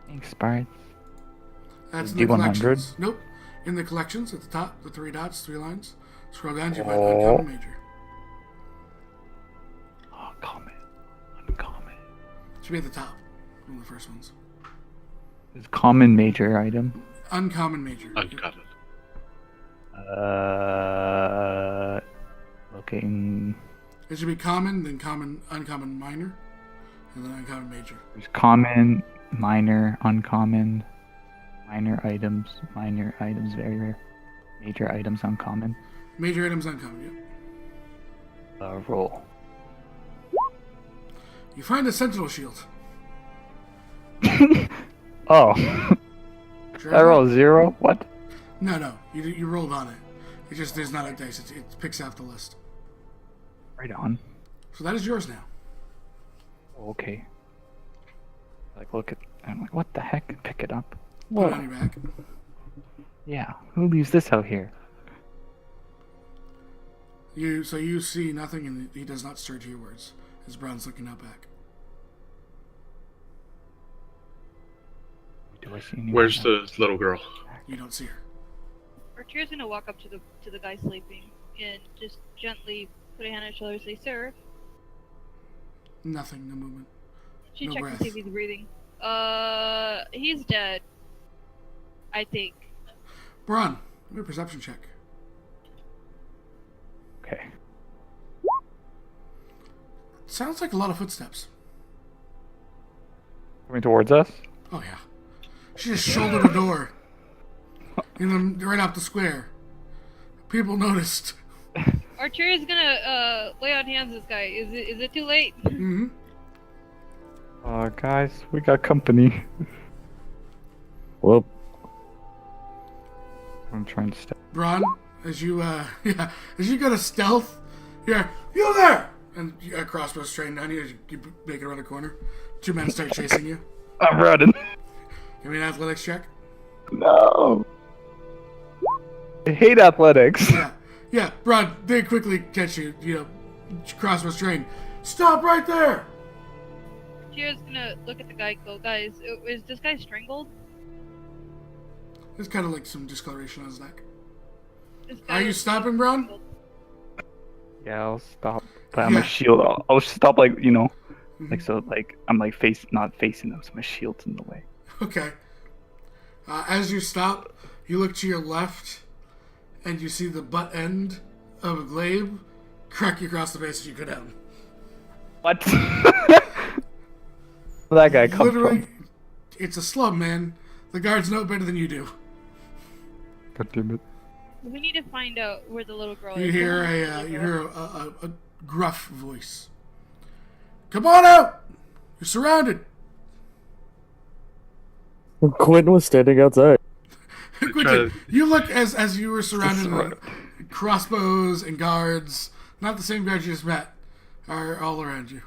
Thanks, Sparks. That's in the D100? collections. Nope. In the collections at the top, the 3 dots, 3 lines. Scroll down to Oh. uncommon major. Uncommon. Uncommon. Should be at the top. One of the first ones. It's common major item. Uncommon major. Uncommon. Looking. It should be common, then uncommon minor, and then uncommon major. There's common, minor, uncommon, minor items, very rare. Major items, uncommon. Major items uncommon, yep. Roll. You find a sentinel shield. Oh, Sure I of roll that? 0? What? No. You rolled on it. It just, there's not a dice. It picks out the list. Right on. So that is yours now. Okay. Look at. I'm like, what the heck? Pick it up. Put it Whoa. on your back. Yeah. Who leaves this out here? So you see nothing, and he does not stir to your words as Brown's looking out back. Do I see anyone? Where's the little girl? You don't see her. Arturo's gonna walk up to the guy sleeping and just gently put a hand on his shoulder and say, "Sir." Nothing. No movement. She No checked breath. to see if he's breathing. He's dead. I think. Braun, give me a perception check. Okay. Sounds like a lot of footsteps. Coming towards us? Oh yeah. She just shouldered the door. Right off the square. People noticed. Arturo's gonna lay on hands this guy. Is it too late? Mm-hmm. Guys, we got company. Well, I'm trying to step. Braun, as you as you go to stealth, you there, and a crossbow straight down you as you make it around a corner. Two men start chasing you. I'm running. Give me an athletics check. No. I hate athletics. Yeah, Braun, they quickly catch you. Crossbow strain. Stop right there. Tira's gonna look at the guy. Go, guys. Is this guy strangled? There's kind of like some discoloration on his neck. This guy Are you was stopping, Braun? strangled. Yeah, I'll stop. But I'm a shield. I'll stop like like so like I'm like not facing them, so my shield's in the way. Okay. As you stop, you look to your left, and you see the butt end of a glaive crack you across the face as you go down. What? Where'd that guy come Literally, from? it's a slum, man. The guards know better than you do. God damn it. We need to find out where the little girl You is. hear Come on, a little you girl. hear a gruff voice. Come on out! You're surrounded. Quentin was standing outside. Quentin, you look as you were surrounded with crossbows and guards. Not the same guards you just met. Are all around you.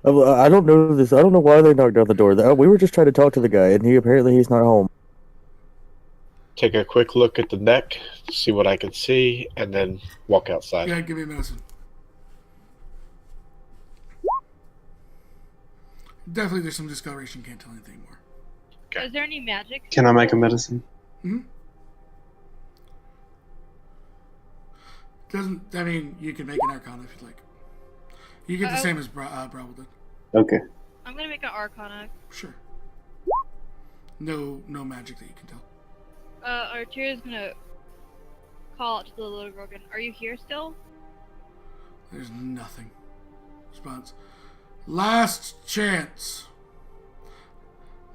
I don't know this. I don't know why they knocked on the door. We were just trying to talk to the guy, and he's not home. Take a quick look at the neck, see what I can see, and then walk outside. Yeah, give me a medicine. Definitely, there's some discoloration. Can't tell anything more. Okay. Is there any magic? Can I make a medicine? Doesn't. I mean, you can make an Arcana if you'd like. You get the same as Bravo did. Okay. I'm gonna make an Arcana. Sure. No magic that you can tell. Arturia's gonna call out to the little girl again. Are you here still? There's nothing. Response. Last chance.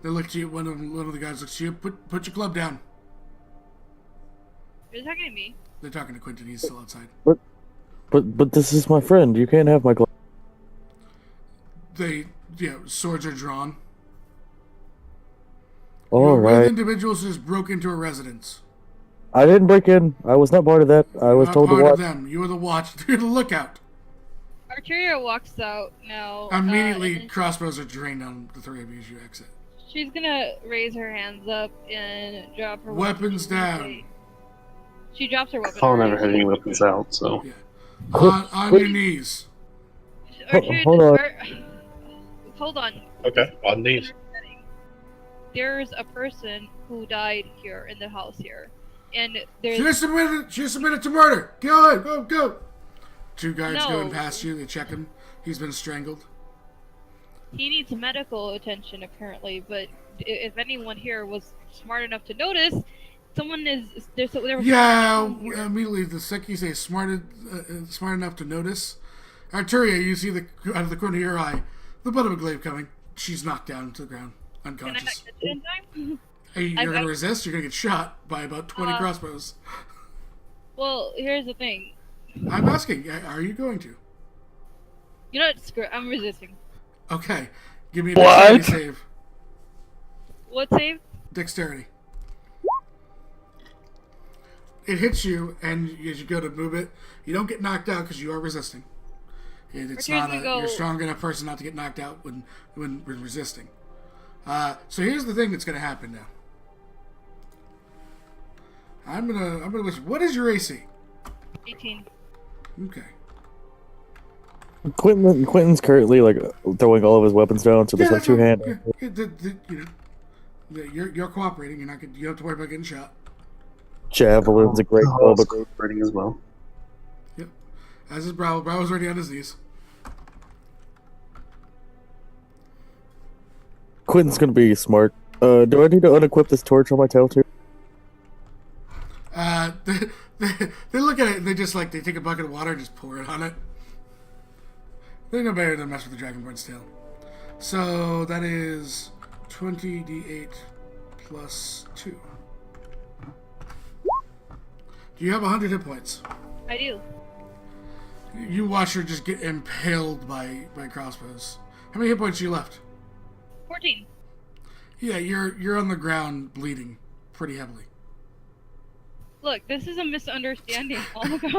They look to you. One of the guys looks to you. Put your club down. Are you talking to me? They're talking to Quentin. He's still outside. But this is my friend. You can't have my glove. Swords are drawn. All You're with right. individuals who just broke into a residence. I didn't break in. I was not part of that. I was Not told to part of watch. them. You were the watch. You're the lookout. Arturia walks out now. Immediately, and crossbows are drained on the three of you as you exit. she's gonna raise her hands up and drop her Weapons down. She drops her weapon. Paul never already. had any weapons out, so. Yeah. On your knees. Arturia, Hold on. Hold on. Okay, on these. There's a person who died here in the house here, and there's She submitted to murder. Go ahead. Go. Two guards No. going past you. They check him. He's been strangled. he needs medical attention apparently. But if anyone here was smart enough to notice, someone is there. So there was Yeah, someone here. immediately the second you say smart enough to notice, Arturia, you see out of the corner of your eye the butt of a glaive coming. She's knocked down to the ground, Can I not unconscious. catch it in time? You're I- gonna resist. You're gonna get shot by about 20 crossbows. Well, here's the thing. I'm asking, are you going to? You know what? Screw it. I'm resisting. Okay, give me a What? dexterity save. What save? Dexterity. It hits you, and as you go to move it, you don't get knocked out because you are resisting. And it's Here's not we a, go. you're a strong enough person not to get knocked out when resisting. So here's the thing that's gonna happen now. I'm gonna listen. What is your AC? 18. Okay. Quentin's currently like throwing all of his weapons down, so there's like two hand. You're cooperating. You don't have to worry about getting shot. Javelin's a great Oh, bow, but cooperating as well. Yep. As is Bravo. Bravo's already on his knees. Quentin's gonna be smart. Do I need to unequip this torch on my tail too? They look at it and they take a bucket of water and just pour it on it. They're no better than mess with the Dragonborn's tail. So that is 20d8 plus 2. Do you have 100 hit points? I do. You watch her just get impaled by crossbows. How many hit points do you left? 14. Yeah, you're on the ground bleeding pretty heavily. Look, this is a misunderstanding. Oh my god.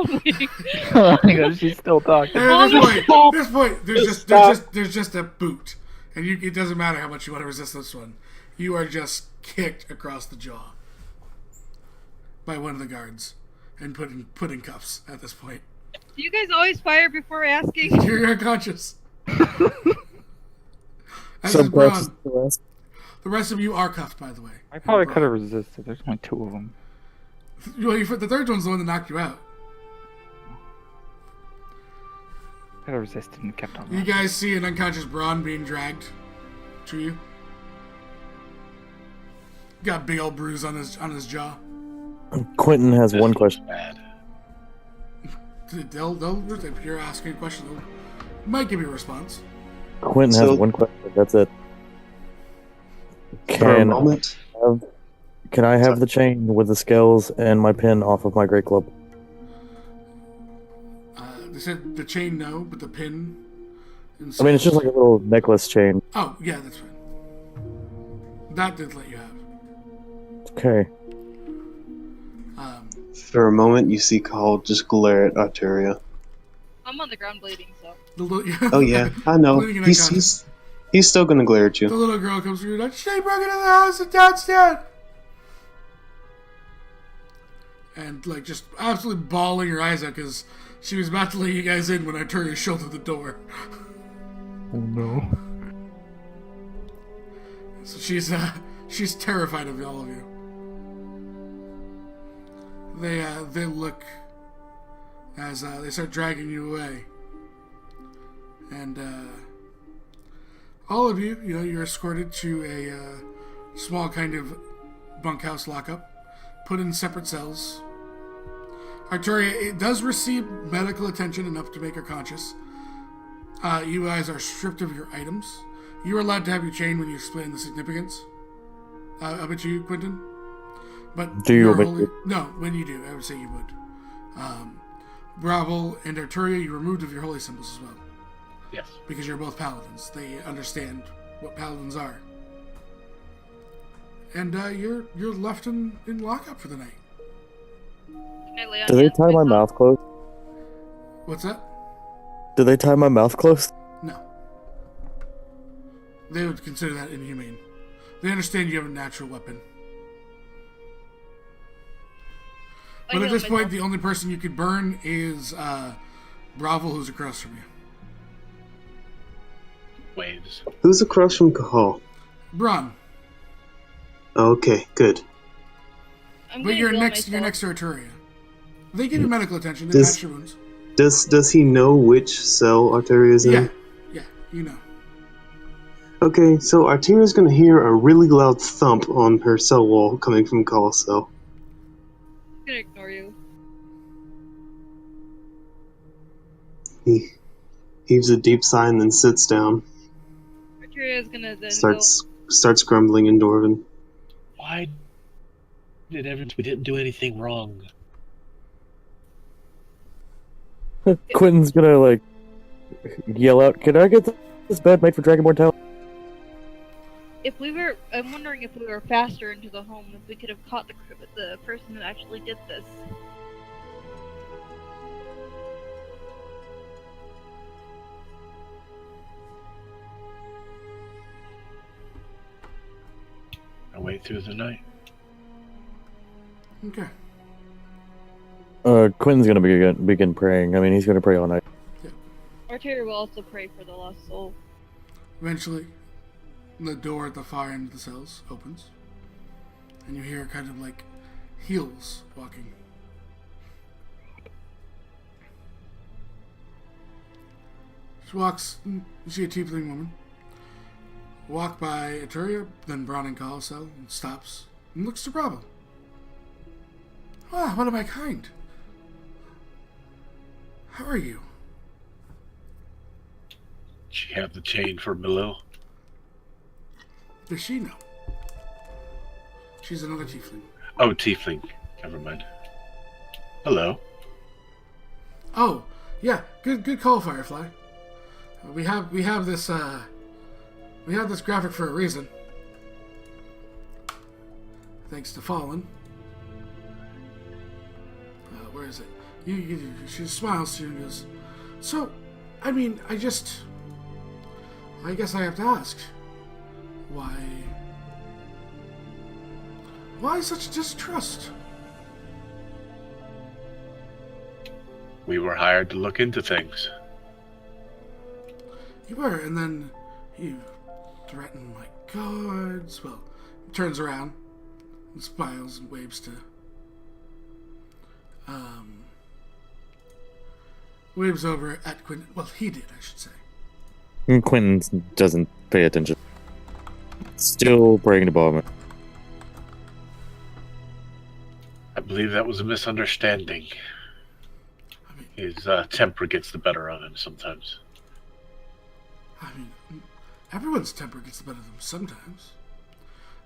Oh my god, she's still talking. And at this point, there's just a boot, and it doesn't matter how much you want to resist this one. You are just kicked across the jaw by one of the guards and put in cuffs at this point. Do you guys always fire before asking? You're unconscious. As Some is Braun. questions. The rest of you are cuffed, by the way. I probably And could have Braun. resisted. There's only 2 of them. Well, the third one's the one that knocked you out. I could have resisted and kept on. You running. guys see an unconscious Braun being dragged to you. Got a big old bruise on his jaw. Quentin has one question. Bad. If you're asking a question, they'll might give you a response. Quentin So- has one question. That's it. For a Can moment, I have the chain with the scales and my pin off of my great club? They said the chain no, but the pin. I mean, it's just like a little necklace chain. Oh yeah, that's fine. That did let you have. Okay. for a moment, you see Call just glare at Arteria. I'm on the ground bleeding, so. Oh yeah, I know. Bleeding and He's still gonna glare at The you. little girl comes through. Like, she broke into the house and Dad's dead. And like just absolutely bawling her eyes out because she was about to let you guys in when Arteria shouldered the door. Oh no. So she's terrified of all of you. They look as they start dragging you away, and all of you, you're escorted to a small kind of bunkhouse lockup, put in separate cells. Arteria, it does receive medical attention enough to make her conscious. You guys are stripped of your items. You are allowed to have your chain when you explain the significance of it to you, Quentin. But Do you you're omit it? No, when you do, I would say you would. Bravo and Arteria, you're removed of your holy symbols as well. Yes. Because you're both paladins. They understand what paladins are. And you're left in lockup for the night. Can I lay on Do they hands tie my myself? mouth closed? What's that? Do they tie my mouth closed? No. They would consider that inhumane. They understand you have a natural weapon. I But at heal this point, myself. the only person you could burn is Bravo, who's across from you. Waves. Who's across from Cahal? Braun, Okay, good. I'm but gonna you're heal next to myself. Arteria. They give you medical attention. They Does- patch your wounds. Does he know which cell Arteria is in? Yeah, you know. Okay, so Arteria's gonna hear a really loud thump on her cell wall coming from Cahal's cell. I'm gonna ignore you. He heaves a deep sigh and then sits down. Arteria's gonna then Starts grumbling in Dwarven. Why did everyone? We didn't do anything wrong. Quentin's gonna like yell out, "Can I get this bed made for Dragonborn Town?" I'm wondering if we were faster into the home, if we could have caught the person that actually did this. I wait through the night. Okay. Quentin's gonna begin praying. I mean, he's gonna pray all night. Arteria will also pray for the lost soul. Eventually, the door at the far end of the cells opens, and you hear kind of like heels walking. She walks, you see a tiefling woman walk by Arteria, then Braun and Cahal cell, and stops, and looks to Bravo. Ah, what of my kind? How are you? She have the chain for below. Does she know? She's another tiefling. Oh, tiefling. Never mind. Hello. Oh, yeah, good call, Firefly. We have this graphic for a reason. Thanks to Fallen. where is it? She smiles to you and goes, so, I mean, I guess I have to ask, why such distrust? We were hired to look into things. You were, and then you threatened my guards. Well, turns around and smiles and waves to waves over at Quentin. Well, he did, I should say. Quentin doesn't pay attention. Still praying to Ballman. I believe that was a misunderstanding. I mean, His temper gets the better of him sometimes. Everyone's temper gets the better of them sometimes.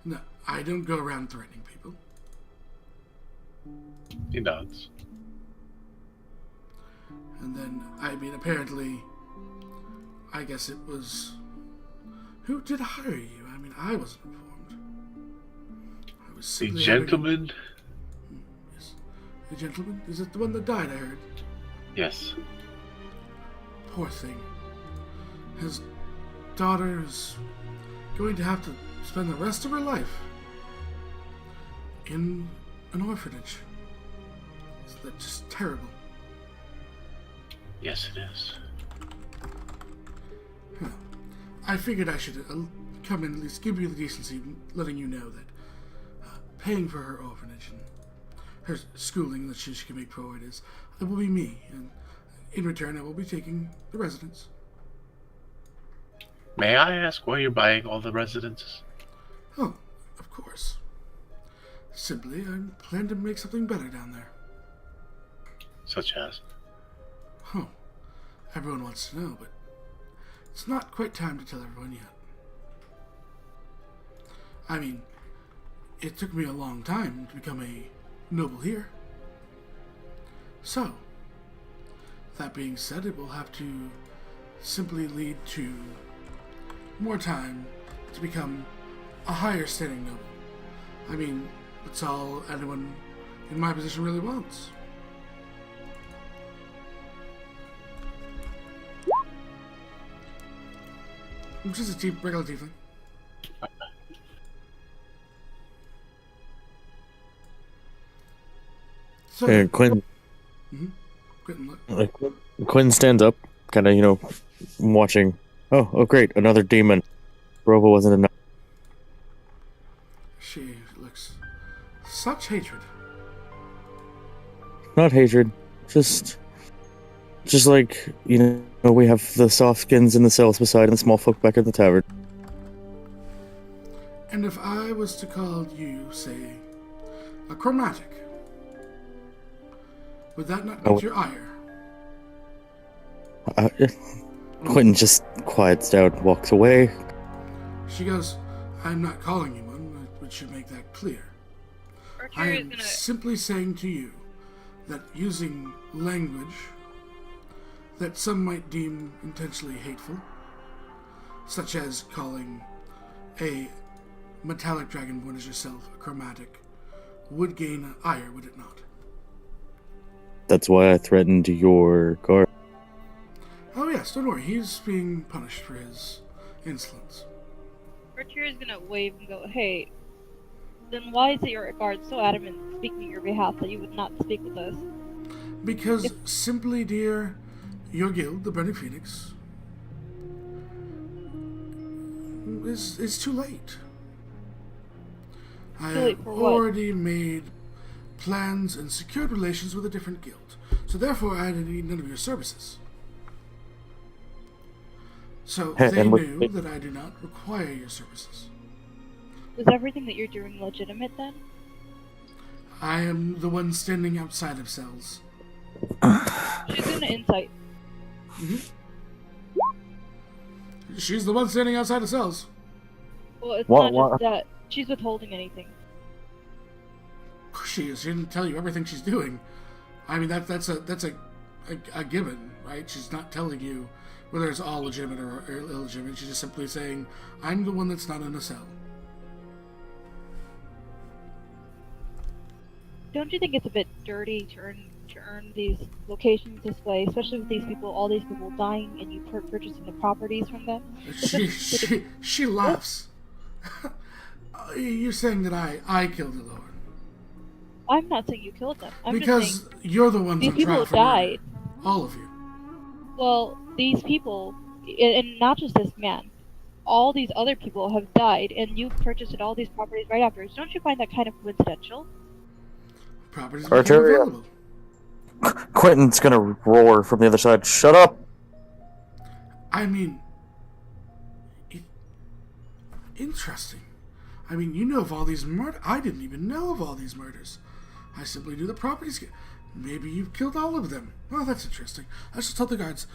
No, I don't go around threatening people. He nods. And then, apparently, I guess it was... Who did hire you? I wasn't informed. I was The simply gentleman? Yes. The gentleman? Is it the one that died, I heard? Yes. Poor thing. His daughter is going to have to spend the rest of her life in an orphanage. Isn't that just terrible? Yes, it is. I figured I should come in and at least give you the decency of letting you know that paying for her orphanage and her schooling that she can make forward it will be me, and in return I will be taking the residence. May I ask why you're buying all the residences? Oh, of course. Simply, I plan to make something better down there. Such as? Oh, everyone wants to know, but it's not quite time to tell everyone yet. It took me a long time to become a noble here. So, that being said, it will have to simply lead to more time to become a higher standing noble. That's all anyone in my position really wants. I'm just a regular tiefling. So, And Quentin Quentin stands up, kind of, watching. Oh, great, another demon. Robo wasn't enough. She looks such hatred. Not hatred, just like, we have the soft skins in the cells beside and the small folk back at the tavern. And if I was to call you, say, a chromatic, would that not get your ire? Quentin just quiets down, walks away. She goes, I'm not calling you one, which should make that clear. I am simply saying to you that using language that some might deem intentionally hateful, such as calling a metallic dragonborn as yourself a chromatic, would gain ire, would it not? That's why I threatened your guard. Oh yes, don't worry, he's being punished for his insolence. Arturia's gonna wave and go, hey, then why is it your guard so adamant speaking on your behalf that you would not speak with us? Because simply, dear, your guild, the Burning Phoenix, is too late. I have already made plans and secured relations with a different guild, so therefore I need none of your services. So they knew that I do not require your services. Is everything that you're doing legitimate then? I am the one standing outside of cells. She's gonna insight. She's the one standing outside of cells. Well, it's not just that. She's withholding anything. She is. She didn't tell you everything she's doing. That's a given, right? She's not telling you whether it's all legitimate or illegitimate. She's just simply saying, I'm the one that's not in a cell. Don't you think it's a bit dirty to earn these locations this way, especially with these people, all these people dying, and you purchasing the properties from them. She laughs. You're saying that I killed Elorn. I'm not saying you killed them. I'm Because just saying you're the ones these on trial people for died. murder. All of you. Well, these people, and not just this man, all these other people have died, and you purchased all these properties right afterwards. Don't you find that kind of coincidental? Properties became Arteria. available. Quentin's gonna roar from the other side. Shut up! I mean, interesting. I mean, you know of all these murders. I didn't even know of all these murders. I simply knew the properties. Maybe you've killed all of them. Well, that's interesting. I shall tell the guards.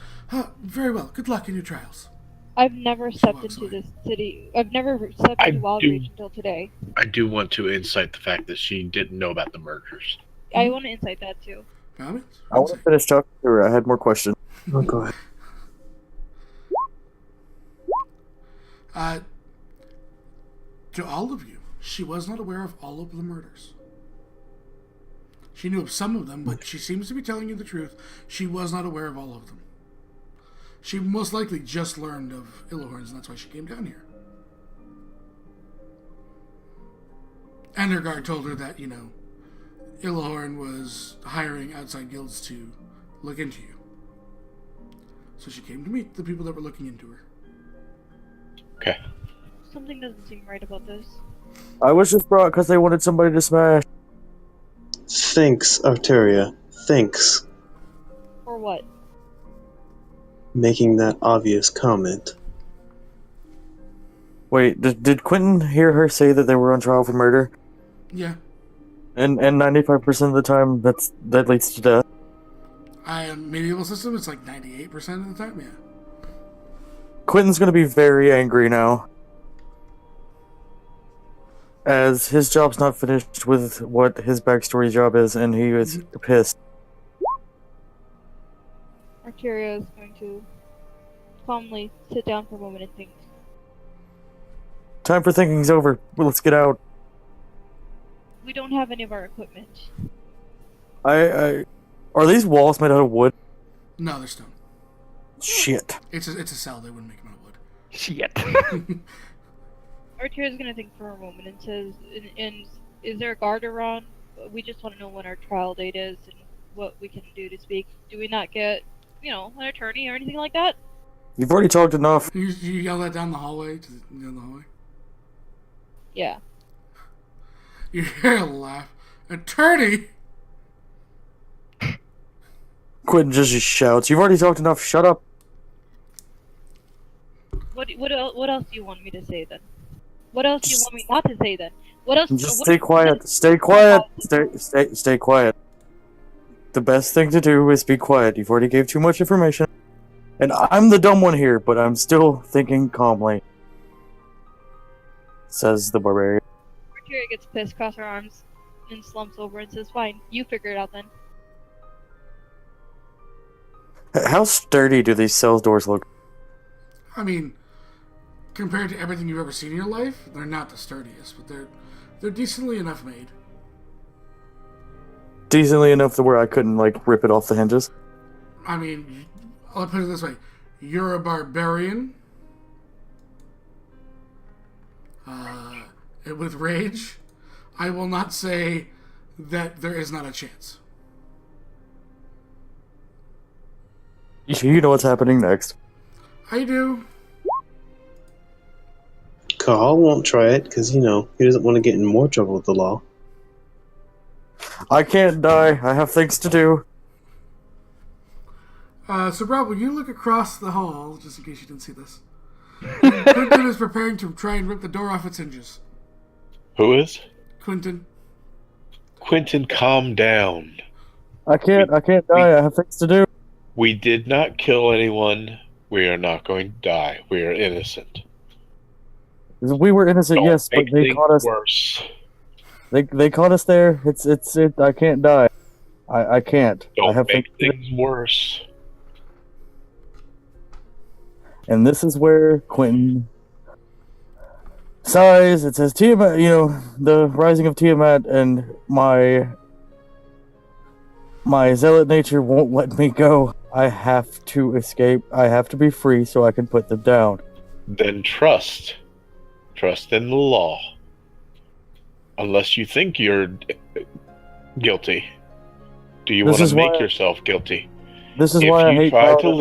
Very well. Good luck in your trials. I've never stepped into this city. I've never stepped into Wildreach until today. I do want to incite the fact that she didn't know about the murders. I want to incite that too. Comments? I want to finish talking to her. I had more questions. Oh, go ahead. To all of you, she was not aware of all of the murders. She knew of some of them, but she seems to be telling you the truth. She was not aware of all of them. She most likely just learned of Illahorn's, and that's why she came down here. And her guard told her that, Illahorn was hiring outside guilds to look into you. So she came to meet the people that were looking into her. Okay. Something doesn't seem right about this. I was just brought because they wanted somebody to smash. Thanks, Arteria. Thanks. For what? Making that obvious comment. Wait, did Quentin hear her say that they were on trial for murder? Yeah. And 95% of the time, that leads to death. Medieval system, it's like 98% of the time, yeah. Quentin's gonna be very angry now. As his job's not finished with what his backstory job is, and he is pissed. Arteria is going to calmly sit down for a moment and think. Time for thinking's over. Well, let's get out. We don't have any of our equipment. Are these walls made out of wood? No, they're stone. Shit. It's a cell. They wouldn't make them out of wood. Shit. Arteria's gonna think for a moment and says, and is there a guard around? We just want to know when our trial date is and what we can do to speak. Do we not get, an attorney or anything like that? You've already talked enough. You yell that down the hallway? Down the hallway? Yeah. You hear a laugh. Attorney! Quentin just shouts, "You've already talked enough, shut up!" What else do you want me to say then? What else do you want me not to say then? What else? Just stay quiet. Stay quiet. Stay quiet. The best thing to do is be quiet. You've already gave too much information. And I'm the dumb one here, but I'm still thinking calmly. Says the barbarian. Arteria gets pissed, crosses her arms, and slumps over and says, "Fine, you figure it out then." How sturdy do these cell doors look? I mean, compared to everything you've ever seen in your life, they're not the sturdiest, but they're decently enough made. Decently enough to where I couldn't, rip it off the hinges? I mean, I'll put it this way. You're a barbarian. With rage, I will not say that there is not a chance. You know what's happening next. I do. Carl won't try it because, he doesn't want to get in more trouble with the law. I can't die. I have things to do. So, Rob, when you look across the hall, just in case you didn't see this, Quentin is preparing to try and rip the door off its hinges. Who is? Quentin. Quentin, calm down. I can't die. I have things to do. We did not kill anyone. We are not going to die. We are innocent. We were innocent, Don't yes, but make they things caught us. Worse. They caught us there. It's I can't die. I can't. Don't I have make things to do. things worse. And this is where Quentin sighs. It says Tiamat, the rising of Tiamat and my My zealot nature won't let me go. I have to escape. I have to be free so I can put them down. Then trust. Trust in the law. Unless you think you're guilty. Do you This want is to make why- yourself guilty? This is If why I you hate try to Paladin.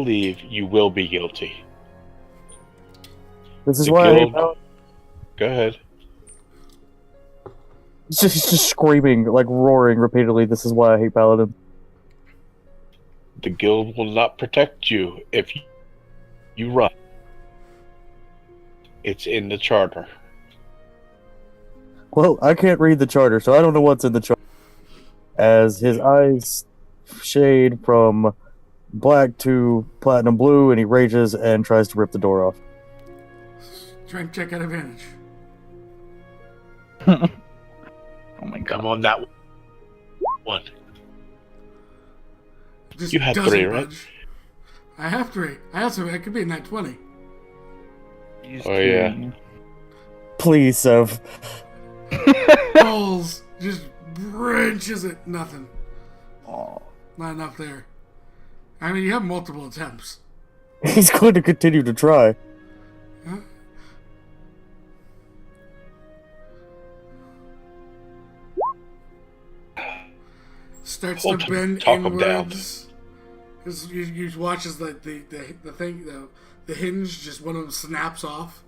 leave, you will be guilty. This is the why I hate guild- Paladin. Go ahead. He's just screaming, like roaring repeatedly. This is why I hate Paladin. The guild will not protect you if you run. It's in the charter. Well, I can't read the charter, so I don't know what's in the charter. As his eyes shade from black to platinum blue, and he rages and tries to rip the door off. Try and check out advantage. Oh my Come god. on, that one. Just You had doesn't 3, right? budge. I have 3. I also, it could be a nat 20. Use Oh, two. yeah. Please, Sev. Pulls, just wrenches it, nothing. Oh. Not enough there. I mean, you have multiple attempts. He's going to continue to try. Huh? Starts Hold to him, bend talk him down. inwards. You watch as the thing, the hinge, just one of them snaps off.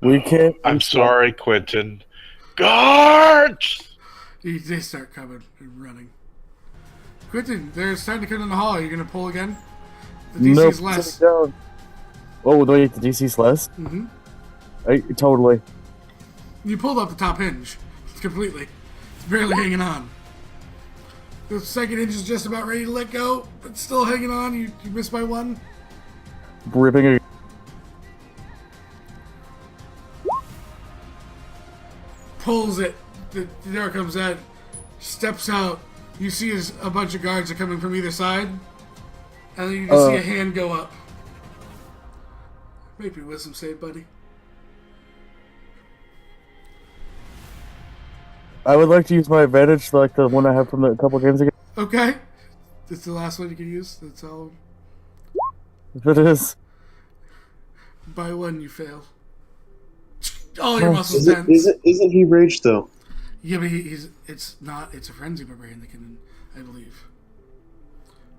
We can't. I'm sorry, Quentin. Guards! They start coming and running. Quentin, they're starting to come in the hall. Are you going to pull again? The DC's Nope, less. sit down. Oh, wait, the DC's less? Mm-hmm. Totally. You pulled up the top hinge completely. It's barely hanging on. The second hinge is just about ready to let go, but still hanging on. You missed by 1. Ripping it. Pulls it. The door comes out. Steps out. You see a bunch of guards are coming from either side. And then you just see a hand go up. Maybe wisdom save, buddy. I would like to use my advantage, like the one I have from a couple games ago. Okay. That's the last one you can use. That's all. If it is. By 1, you fail. All your muscles Isn't, tense. isn't he raged though? Yeah, but he's. It's not. It's a frenzy barbarian that can, I believe.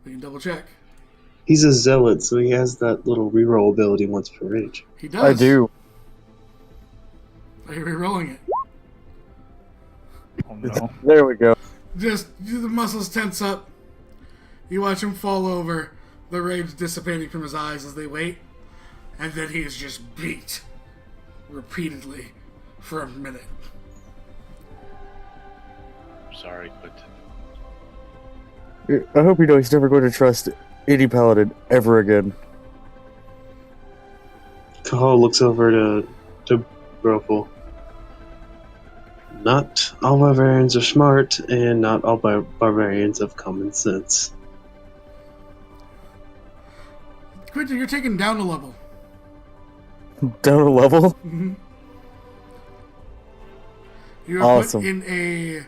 We can double check. He's a zealot, so he has that little reroll ability once per rage. He does. I do. Are you re-rolling it? Oh no. There we go. Just the muscles tense up. You watch him fall over, the rage dissipating from his eyes as they wait, and then he is just beat repeatedly for a minute. Sorry, Quentin. I hope you know he's never going to trust any paladin ever again. Kahal looks over to Grofel. Not all barbarians are smart, and not all barbarians have common sense. Quentin, you're taken down a level. Down a level? You're Awesome. put in a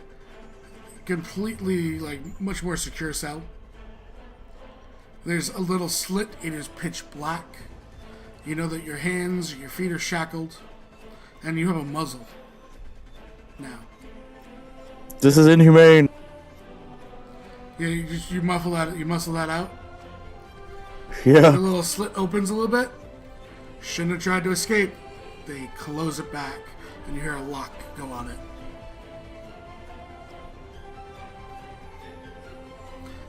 completely, much more secure cell. There's a little slit. It is pitch black. You know that your hands, your feet are shackled, and you have a muzzle. Now, This is inhumane. yeah, you muffle that. You muscle that out. The Yeah. little slit opens a little bit. Shouldn't have tried to escape. They close it back, and you hear a lock go on it.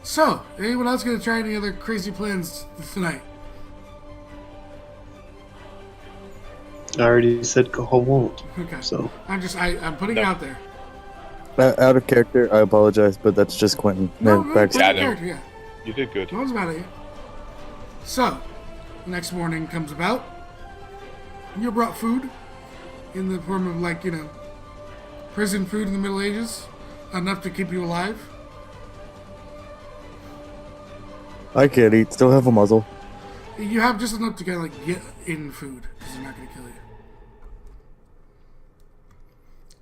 So, anyone else gonna try any other crazy plans tonight? I already said Kahal won't, Okay. so I'm putting it out there. Out of character, I apologize, but that's just Quentin. No, Man, back- put Yeah, I it in know. character, yeah. You did good. No one's mad at you. So, next morning comes about. You're brought food in the form of, prison food in the Middle Ages. Enough to keep you alive. I can't eat, still have a muzzle. You have just enough to get in food, because they're not going to kill you.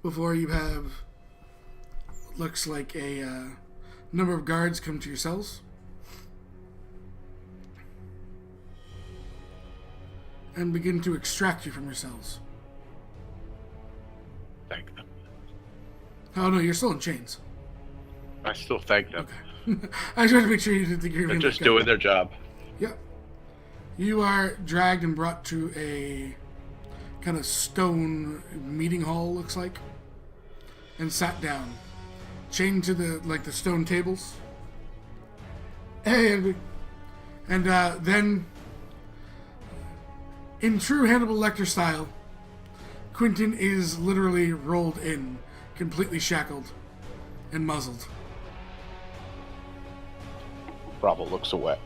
before you have, looks like a number of guards come to your cells. And begin to extract you from your cells. Thank them. Oh no, you're still in chains. I still thank them. Okay. I just wanted to make sure you didn't think you were They're being just let go. doing their job. Yep. You are dragged and brought to a kind of stone meeting hall, looks like, and sat down, chained to the stone tables. And then, in true Hannibal Lecter style, Quentin is literally rolled in, completely shackled and muzzled. Bravo looks away.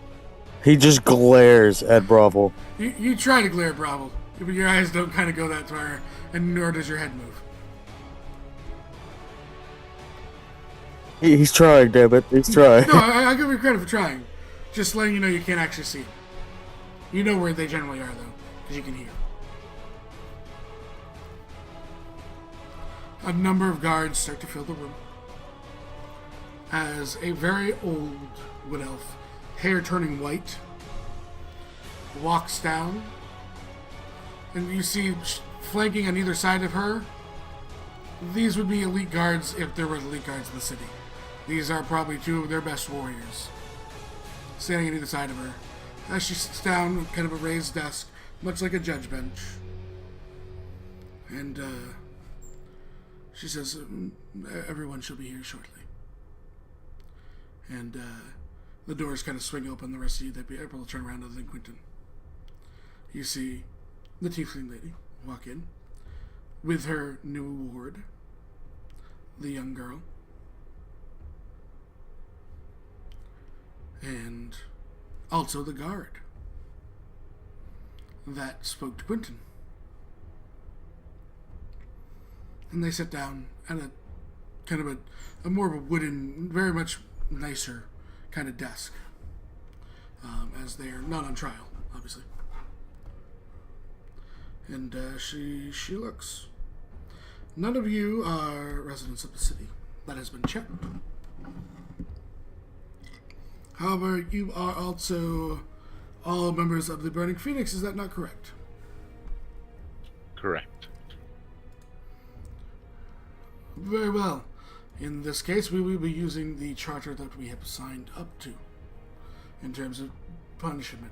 He just glares at Bravo. You try to glare at Bravo, but your eyes don't kind of go that far, and nor does your head move. He's trying, damn it. He's trying. No, I give you credit for trying. Just letting you know you can't actually see them. You know where they generally are, though, because you can hear. A number of guards start to fill the room as a very old wood elf, hair turning white, walks down, and you see flanking on either side of her. These would be elite guards if there were elite guards in the city. These are probably two of their best warriors, standing on either side of her. As she sits down at kind of a raised desk, much like a judge bench. And she says, everyone shall be here shortly. And the doors kind of swing open. The rest of you, they'd be able to turn around other than Quentin. You see the tiefling lady walk in with her new ward, the young girl. And also the guard that spoke to Quentin. And they sit down at a kind of a more of a wooden, very much nicer kind of desk, as they are not on trial, obviously. And she looks. None of you are residents of the city. That has been checked. However, you are also all members of the Burning Phoenix. Is that not correct? Correct. Very well. In this case, we will be using the charter that we have signed up to in terms of punishment.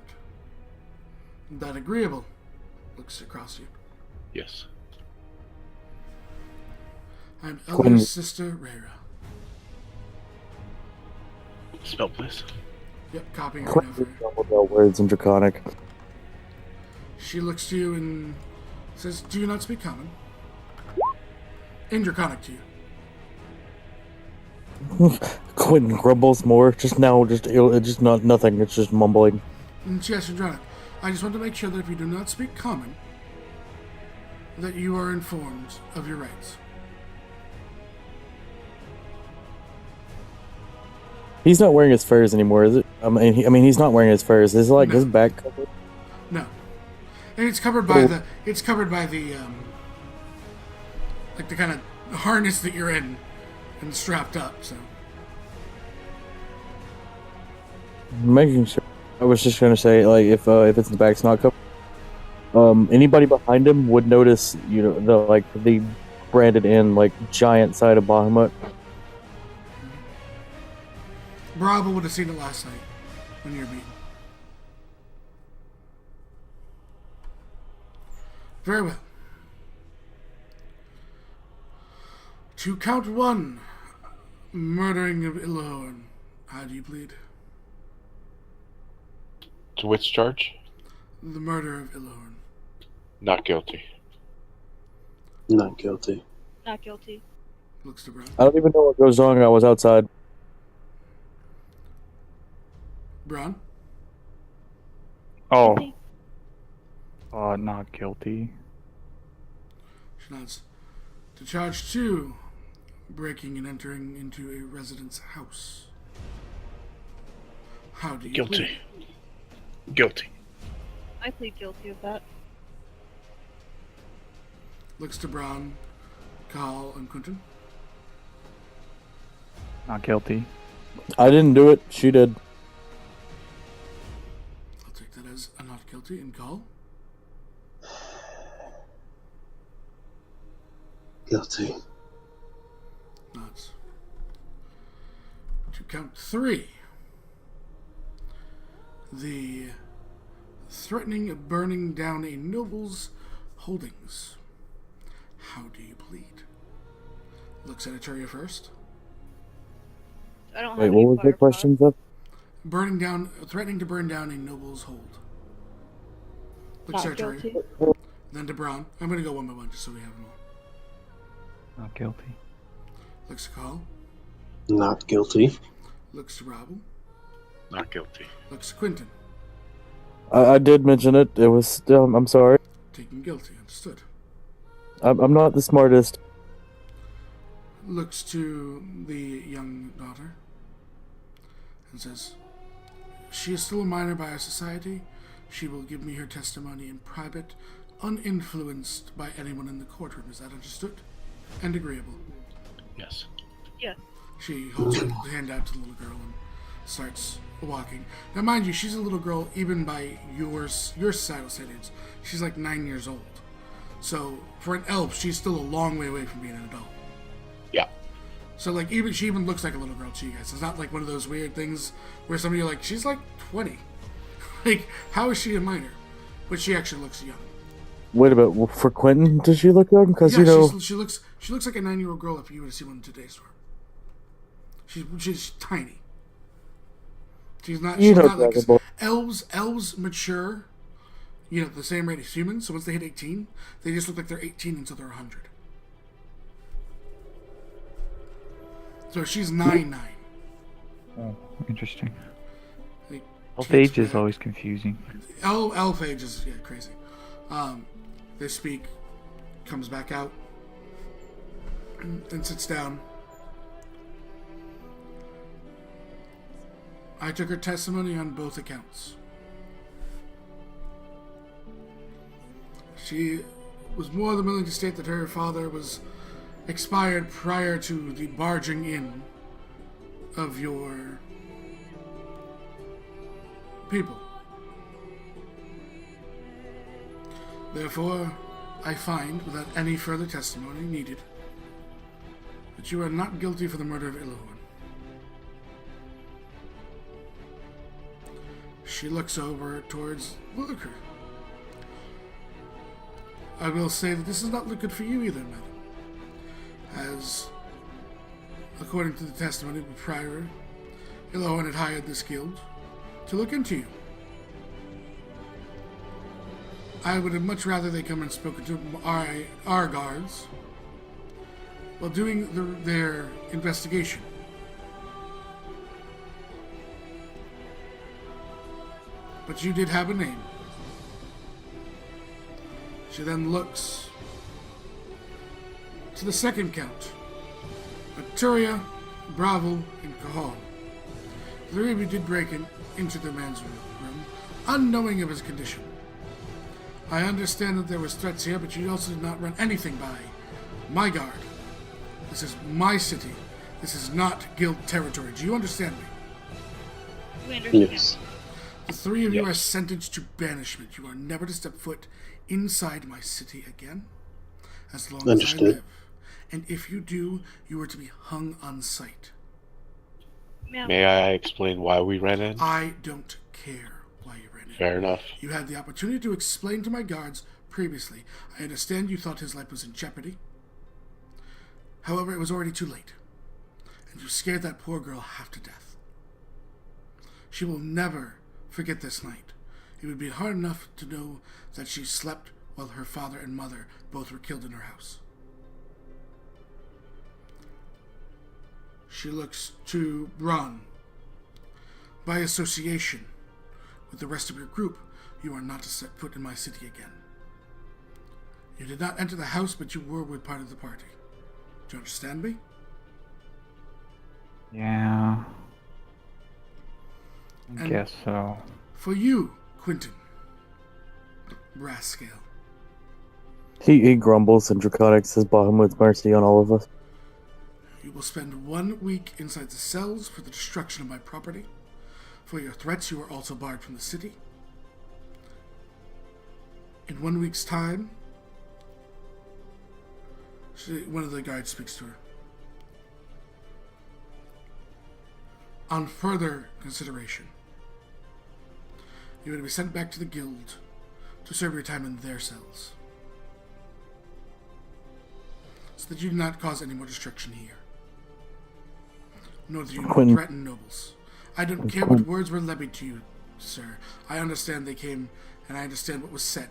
That agreeable? Looks across you. Yes. I'm Quinn. Elder's sister, Rhea. Spell, please. Yep, copying her Quentin over. jumbled out words in Draconic. She looks to you and says, "Do you not speak common?" In Draconic to you. Quentin grumbles more. Just now, just not nothing. It's just mumbling. And she asks in Draconic, "I just want to make sure that if you do not speak common, that you are informed of your rights." He's not wearing his furs anymore, is it? I mean, he's not wearing his furs. Is like No. his back covered? No. And it's covered by the like the kind of harness that you're in and strapped up, so. Making sure. I was just gonna say, like, if it's the back's not covered, anybody behind him would notice, the branded in giant side of Bahamut. Bravo would have seen it last night when you were beaten. Very well. To count one, murdering of Illahorn. How do you plead? To which charge? The murder of Illahorn. Not guilty. Not guilty. Not guilty. Looks to Brown. I don't even know what goes on. I was outside. Brown? Oh. Guilty. Not guilty. She nods. To charge two, breaking and entering into a resident's house. How do you Guilty. plead? Guilty. I plead guilty of that. Looks to Brown, Call and Quentin. Not guilty. I didn't do it. She did. I'll take that as a not guilty. And Call. Guilty. Not. To count 3. The threatening of burning down a noble's holdings. How do you plead? Looks at Eteria first. I don't have Wait, any what was the firepower. question, Zep? Threatening to burn down a noble's hold. Looks Not at Eteria. guilty. Then to Braun. I'm going to go one by one just so we have them all. Not guilty. Looks to Call. Not guilty. Looks to Robble. Not guilty. Looks to Quentin. I did mention it. It was. I'm sorry. Taken guilty. Understood. I'm not the smartest. Looks to the young daughter and says, she is still a minor by our society. She will give me her testimony in private, uninfluenced by anyone in the courtroom. Is that understood and agreeable? Yes. Yes. She holds her hand out to the little girl and starts walking. Now, mind you, she's a little girl even by your societal standards. She's like 9 years old. So for an elf, she's still a long way away from being an adult. Yeah. So like she even looks like a little girl to you guys. It's not like one of those weird things where some of you are like, she's like 20. Like, how is she a minor? But she actually looks young. Wait a minute. For Quentin, does she look young? Because Yeah, she looks like a 9-year-old girl if you were to see one in today's store. She's tiny. She's not. She's not like elves mature. You know, the same rate as humans. So once they hit 18, they just look like they're 18 until they're 100. So she's 9'9". Oh, interesting. Like, Elf age is always confusing. Elf age is crazy. They speak, comes back out, and sits down. I took her testimony on both accounts. She was more than willing to state that her father was expired prior to the barging in of your people. Therefore, I find, without any further testimony needed, that you are not guilty for the murder of Illahorn. She looks over towards Williker. I will say that this does not look good for you either, madam. As, according to the testimony of the prior, Illahorn had hired this guild to look into you. I would have much rather they come and spoken to our guards while doing their investigation. But you did have a name. She then looks to the second count. Victoria, Bravo, and Cahal. 3 of you did break into the man's room, unknowing of his condition. I understand that there was threats here, but you also did not run anything by my guard. This is my city. This is not guild territory. Do you understand me? We understand. Yes. The 3 of you are sentenced to banishment. You are never to step foot inside my city again, as long as I Understood. live. And if you do, you are to be hung on sight. Ma'am, May I explain why we ran in? I don't care why you ran in. Fair enough. You had the opportunity to explain to my guards previously. I understand you thought his life was in jeopardy. However, it was already too late. And you scared that poor girl half to death. She will never forget this night. It would be hard enough to know that she slept while her father and mother both were killed in her house. She looks to Bron. By association with the rest of your group, you are not to set foot in my city again. You did not enter the house, but you were with part of the party. Do you understand me? Yeah. I And- guess so. For you, Quentin. Brass scale. He grumbles and Draconics has bought him with mercy on all of us. You will spend 1 week inside the cells for the destruction of my property. For your threats, you are also barred from the city. In 1 week's time, one of the guards speaks to her. On further consideration, you are to be sent back to the guild to serve your time in their cells, so that you do not cause any more destruction here, nor that you Quentin. threaten nobles. I don't care what words were levied to you, sir. I understand they came, and I understand what was said.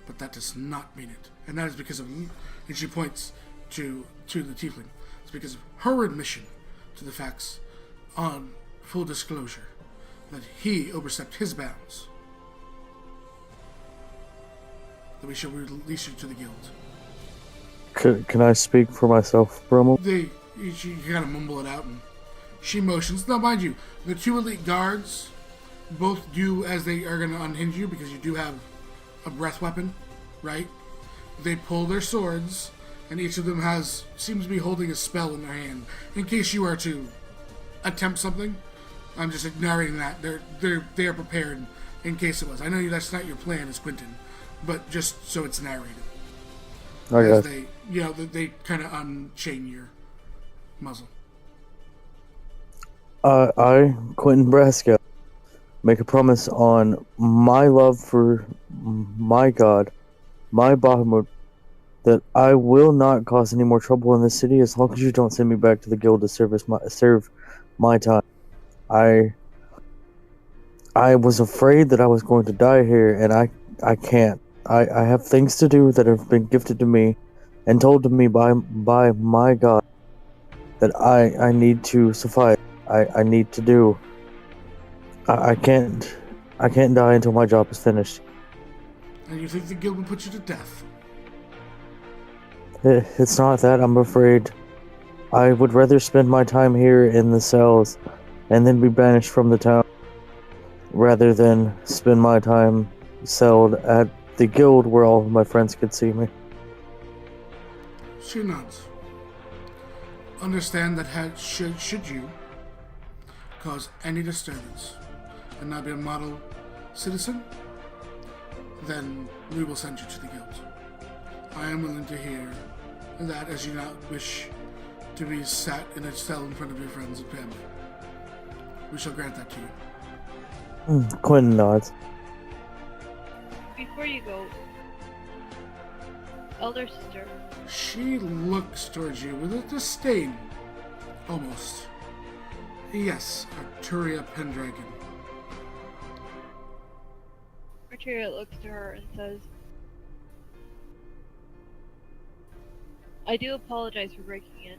But that does not mean it. And that is because of, and she points to the tiefling, it's because of her admission to the facts on full disclosure that he overstepped his bounds. That we shall release you to the guild. Can I speak for myself for a moment? She kind of mumble it out, and she motions. Now, mind you, the 2 elite guards both do as they are going to unhinge you, because you do have a breath weapon, right? They pull their swords, and each of them seems to be holding a spell in their hand, in case you are to attempt something. I'm just narrating that they are prepared in case it was. I know that's not your plan as Quentin, but just so it's narrated. I As guess. they kind of unchain your muzzle. I, Quentin Brasco, make a promise on my love for my god, my Bahamut, that I will not cause any more trouble in this city as long as you don't send me back to the guild to serve my time. I was afraid that I was going to die here, and I can't. I have things to do that have been gifted to me and told to me by my god that I need to suffice. I need to do. I can't die until my job is finished. And you think the guild will put you to death? It's not that, I'm afraid. I would rather spend my time here in the cells and then be banished from the town, rather than spend my time celled at the guild where all of my friends could see me. She nods. Understand that should you cause any disturbance and not be a model citizen, then we will send you to the guild. I am willing to hear that, as you not wish to be sat in a cell in front of your friends and family. We shall grant that to you. Quentin nods. Before you go, elder sister, She looks towards you with a disdain, almost. Yes, Arturia Pendragon. Arteria looks to her and says, I do apologize for breaking in.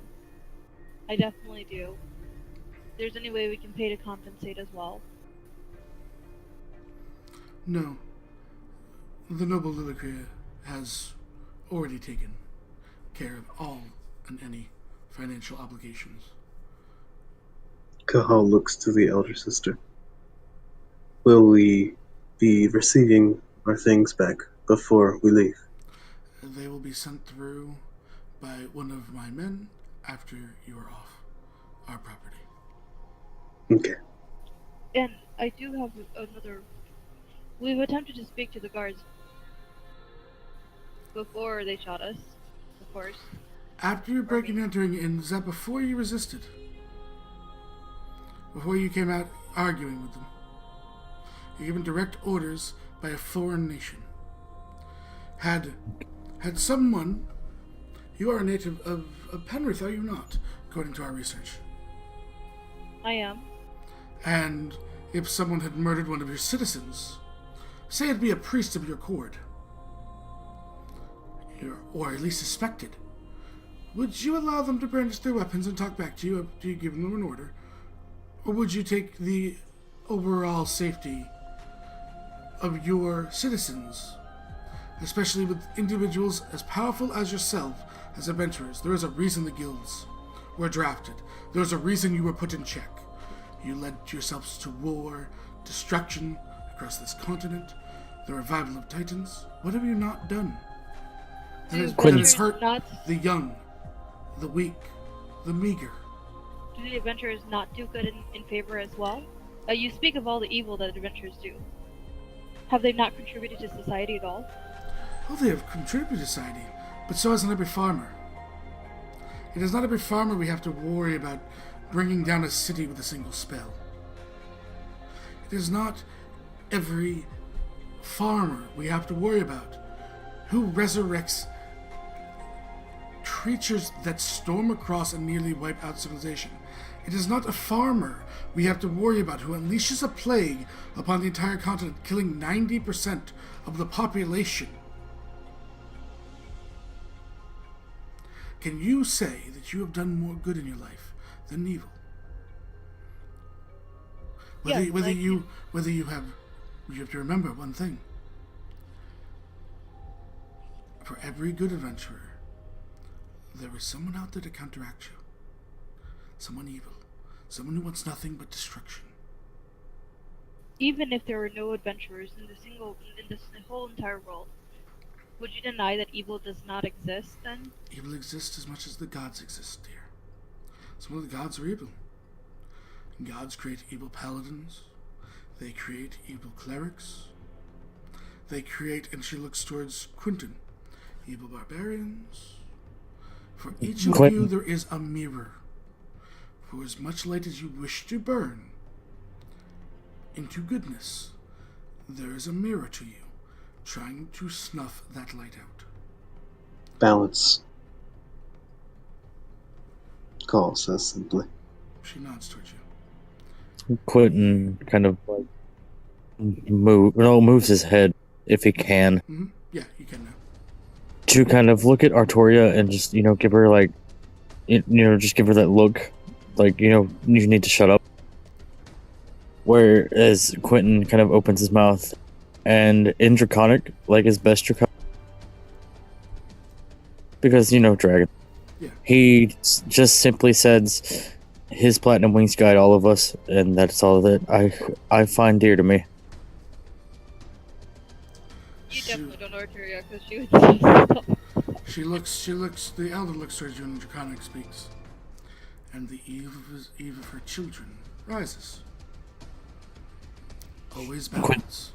I definitely do. If there's any way we can pay to compensate as well. No. The noble Lillicrea has already taken care of all and any financial obligations. Kahal looks to the elder sister. Will we be receiving our things back before we leave? They will be sent through by one of my men after you are off our property. Okay. And I do have another... We've attempted to speak to the guards before they shot us, of course. After your breaking and entering in, is that before you resisted? Before you came out arguing with them? You're given direct orders by a foreign nation. Had someone... You are a native of Penrith, are you not? According to our research. I am. And if someone had murdered one of your citizens, say it be a priest of your court, or at least suspected, would you allow them to brandish their weapons and talk back to you after you've given them an order? Or would you take the overall safety of your citizens, especially with individuals as powerful as yourself as adventurers? There is a reason the guilds were drafted. There's a reason you were put in check. You led yourselves to war, destruction across this continent, the revival of titans. What have you not done? that has adventurers hurt not the young, the weak, the meager. do the adventurers not do good in favor as well? You speak of all the evil that adventurers do. Have they not contributed to society at all? Well, they have contributed to society, but so hasn't every farmer. It is not every farmer we have to worry about bringing down a city with a single spell. It is not every farmer we have to worry about who resurrects creatures that storm across and nearly wipe out civilization. It is not a farmer we have to worry about who unleashes a plague upon the entire continent, killing 90% of the population. Can you say that you have done more good in your life than evil? Whether you have to remember one thing. For every good adventurer, there is someone out there to counteract you. Someone evil. Someone who wants nothing but destruction. Even if there were no adventurers in the whole entire world, would you deny that evil does not exist then? Evil exists as much as the gods exist, dear. Some of the gods are evil. Gods create evil paladins. They create evil clerics. They create, and she looks towards Quentin, evil barbarians. For each of you, there is a mirror. For as much light as you wish to burn into goodness, there is a mirror to you, trying to snuff that light out. Balance. Call says simply. She nods towards you. Quentin kind of like moves his head if he can Mm-hmm. Yeah, you can now. to kind of look at Artoria and just give her like just give her that look like you need to shut up. Whereas Quentin kind of opens his mouth and in Draconic, like his best Draconic, because dragon. Yeah. He just simply says his platinum wings guide all of us, and that's all that I find dear to me. You definitely don't know Arteria because she would say stuff. The elder looks towards you and Draconic speaks. And the eve of her children rises. Always balance,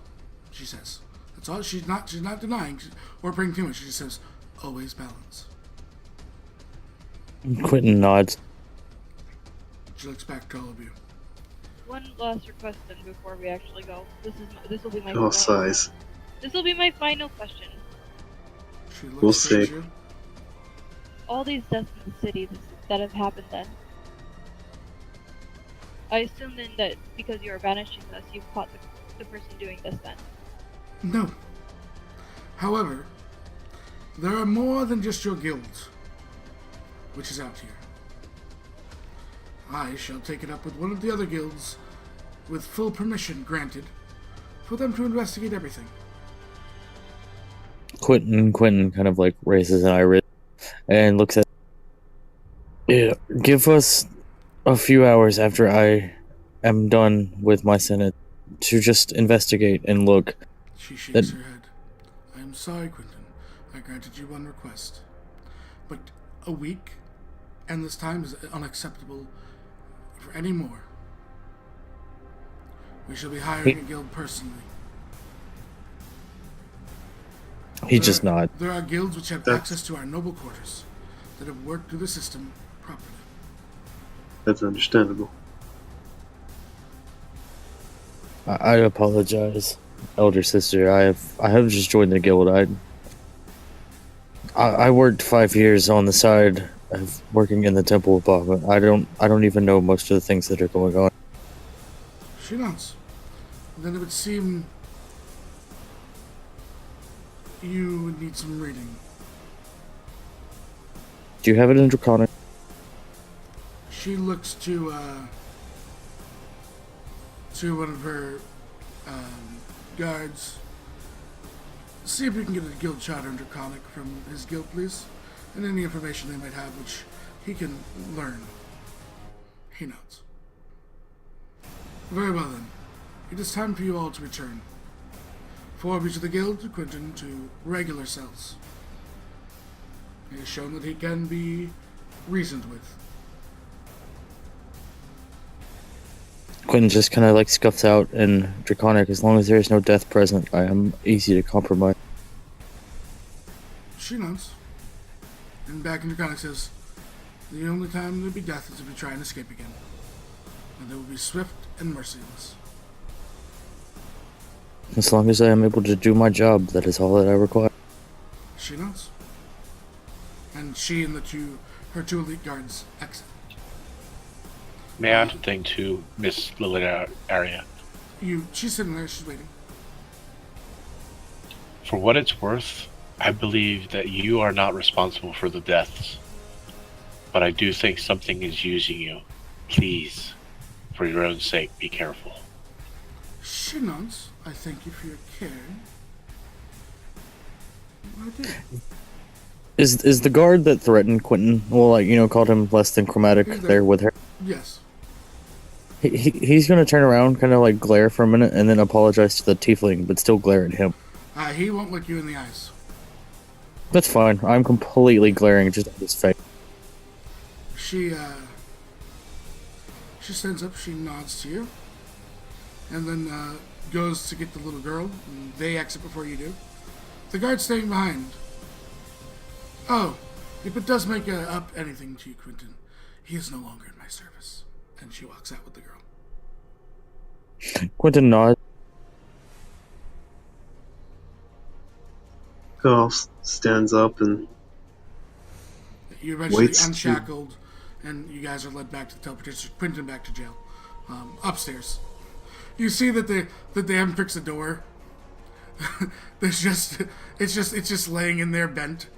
she says. That's all. She's not denying or bringing too much. She just says, always balance. Quentin nods. She looks back to all of you. One last request then before we actually go. This will be my Oh, size. This will be my final question. She looks We'll towards see. you. All these deaths in the city that have happened then. I assume then that because you are banishing us, you've caught the person doing this then. No. However, there are more than just your guild, which is out here. I shall take it up with one of the other guilds, with full permission granted, for them to investigate everything. Quentin kind of like raises an iris and looks at. Yeah, give us a few hours after I am done with my sentence to just investigate and look. She shakes her head. I am sorry, Quentin. I granted you one request. But a week, and this time is unacceptable for any more. We shall be hiring a guild personally. He just nods. There are guilds which have access to our noble quarters that have worked through the system properly. That's understandable. I apologize, elder sister. I have just joined the guild. I worked 5 years on the side of working in the temple department. I don't even know most of the things that are going on. She nods. Then it would seem you would need some reading. Do you have it in Draconic? She looks to one of her guards. See if we can get a guild charter in Draconic from his guild, please. And any information they might have which he can learn. He nods. Very well then. It is time for you all to return. 4 of you to the guild, Quentin to regular cells. He has shown that he can be reasoned with. Quentin just kind of like scuffs out, and Draconic, as long as there is no death present, I am easy to compromise. She nods. And back in Draconic says, the only time there will be death is if you try and escape again. And they will be swift and merciless. As long as I am able to do my job, that is all that I require. She nods. And she and her two elite guards exit. May I add a thing to Miss Lilith Aria? She's sitting there, she's waiting. For what it's worth, I believe that you are not responsible for the deaths. But I do think something is using you. Please, for your own sake, be careful. She nods. I thank you for your care. I do. Is the guard that threatened Quentin, well, like, called him less than chromatic there with her? Yes. He's gonna turn around, kind of like glare for a minute, and then apologize to the tiefling, but still glare at him. He won't look you in the eyes. That's fine. I'm completely glaring just at his face. She stands up, she nods to you, and then goes to get the little girl, and they exit before you do. The guard's staying behind. Oh, if it does make up anything to you, Quentin, he is no longer in my service. And she walks out with the girl. Quentin nods. Carl stands up and You eventually waits unshackled, and you guys are led back to the teleportation. Quentin back to jail, upstairs. You see that they haven't fixed the door. It's just laying in there bent.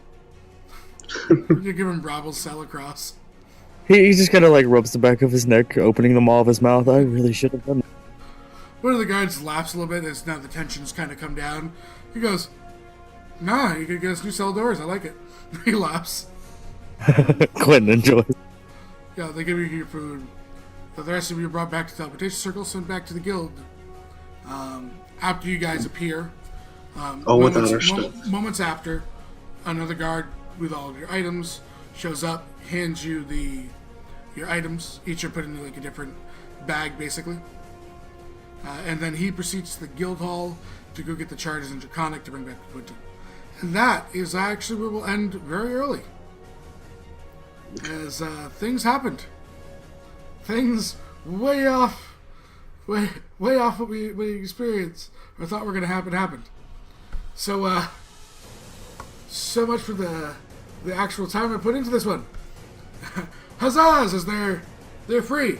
You give him Brabel's cell across. He just kind of like rubs the back of his neck, opening the maw of his mouth. I really should have done that. One of the guards laughs a little bit as now the tension's kind of come down. He goes, "Nah, you can get us new cell doors. I like it." He laughs. Quentin enjoys. Yeah, they give you your food. The rest of you are brought back to the teleportation circle, sent back to the guild. After you guys appear, without our stuff. Moments after, another guard with all of your items shows up, hands you your items. Each are put into like a different bag, basically. And then he proceeds to the guild hall to go get the charges in Draconic to bring back to Quentin. And that is actually where we'll end very early. As things happened. Things way off what we experienced or thought were going to happened. So, so much for the actual time I put into this one. Huzzahs, as they're free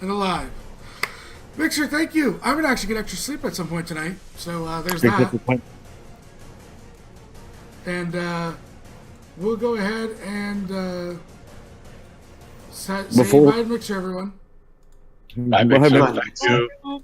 and alive. Mixer, thank you. I'm going to actually get extra sleep at some point tonight. So, there's that. And we'll go ahead and say bye to Mixer, everyone. Bye, Mixer. Thank you.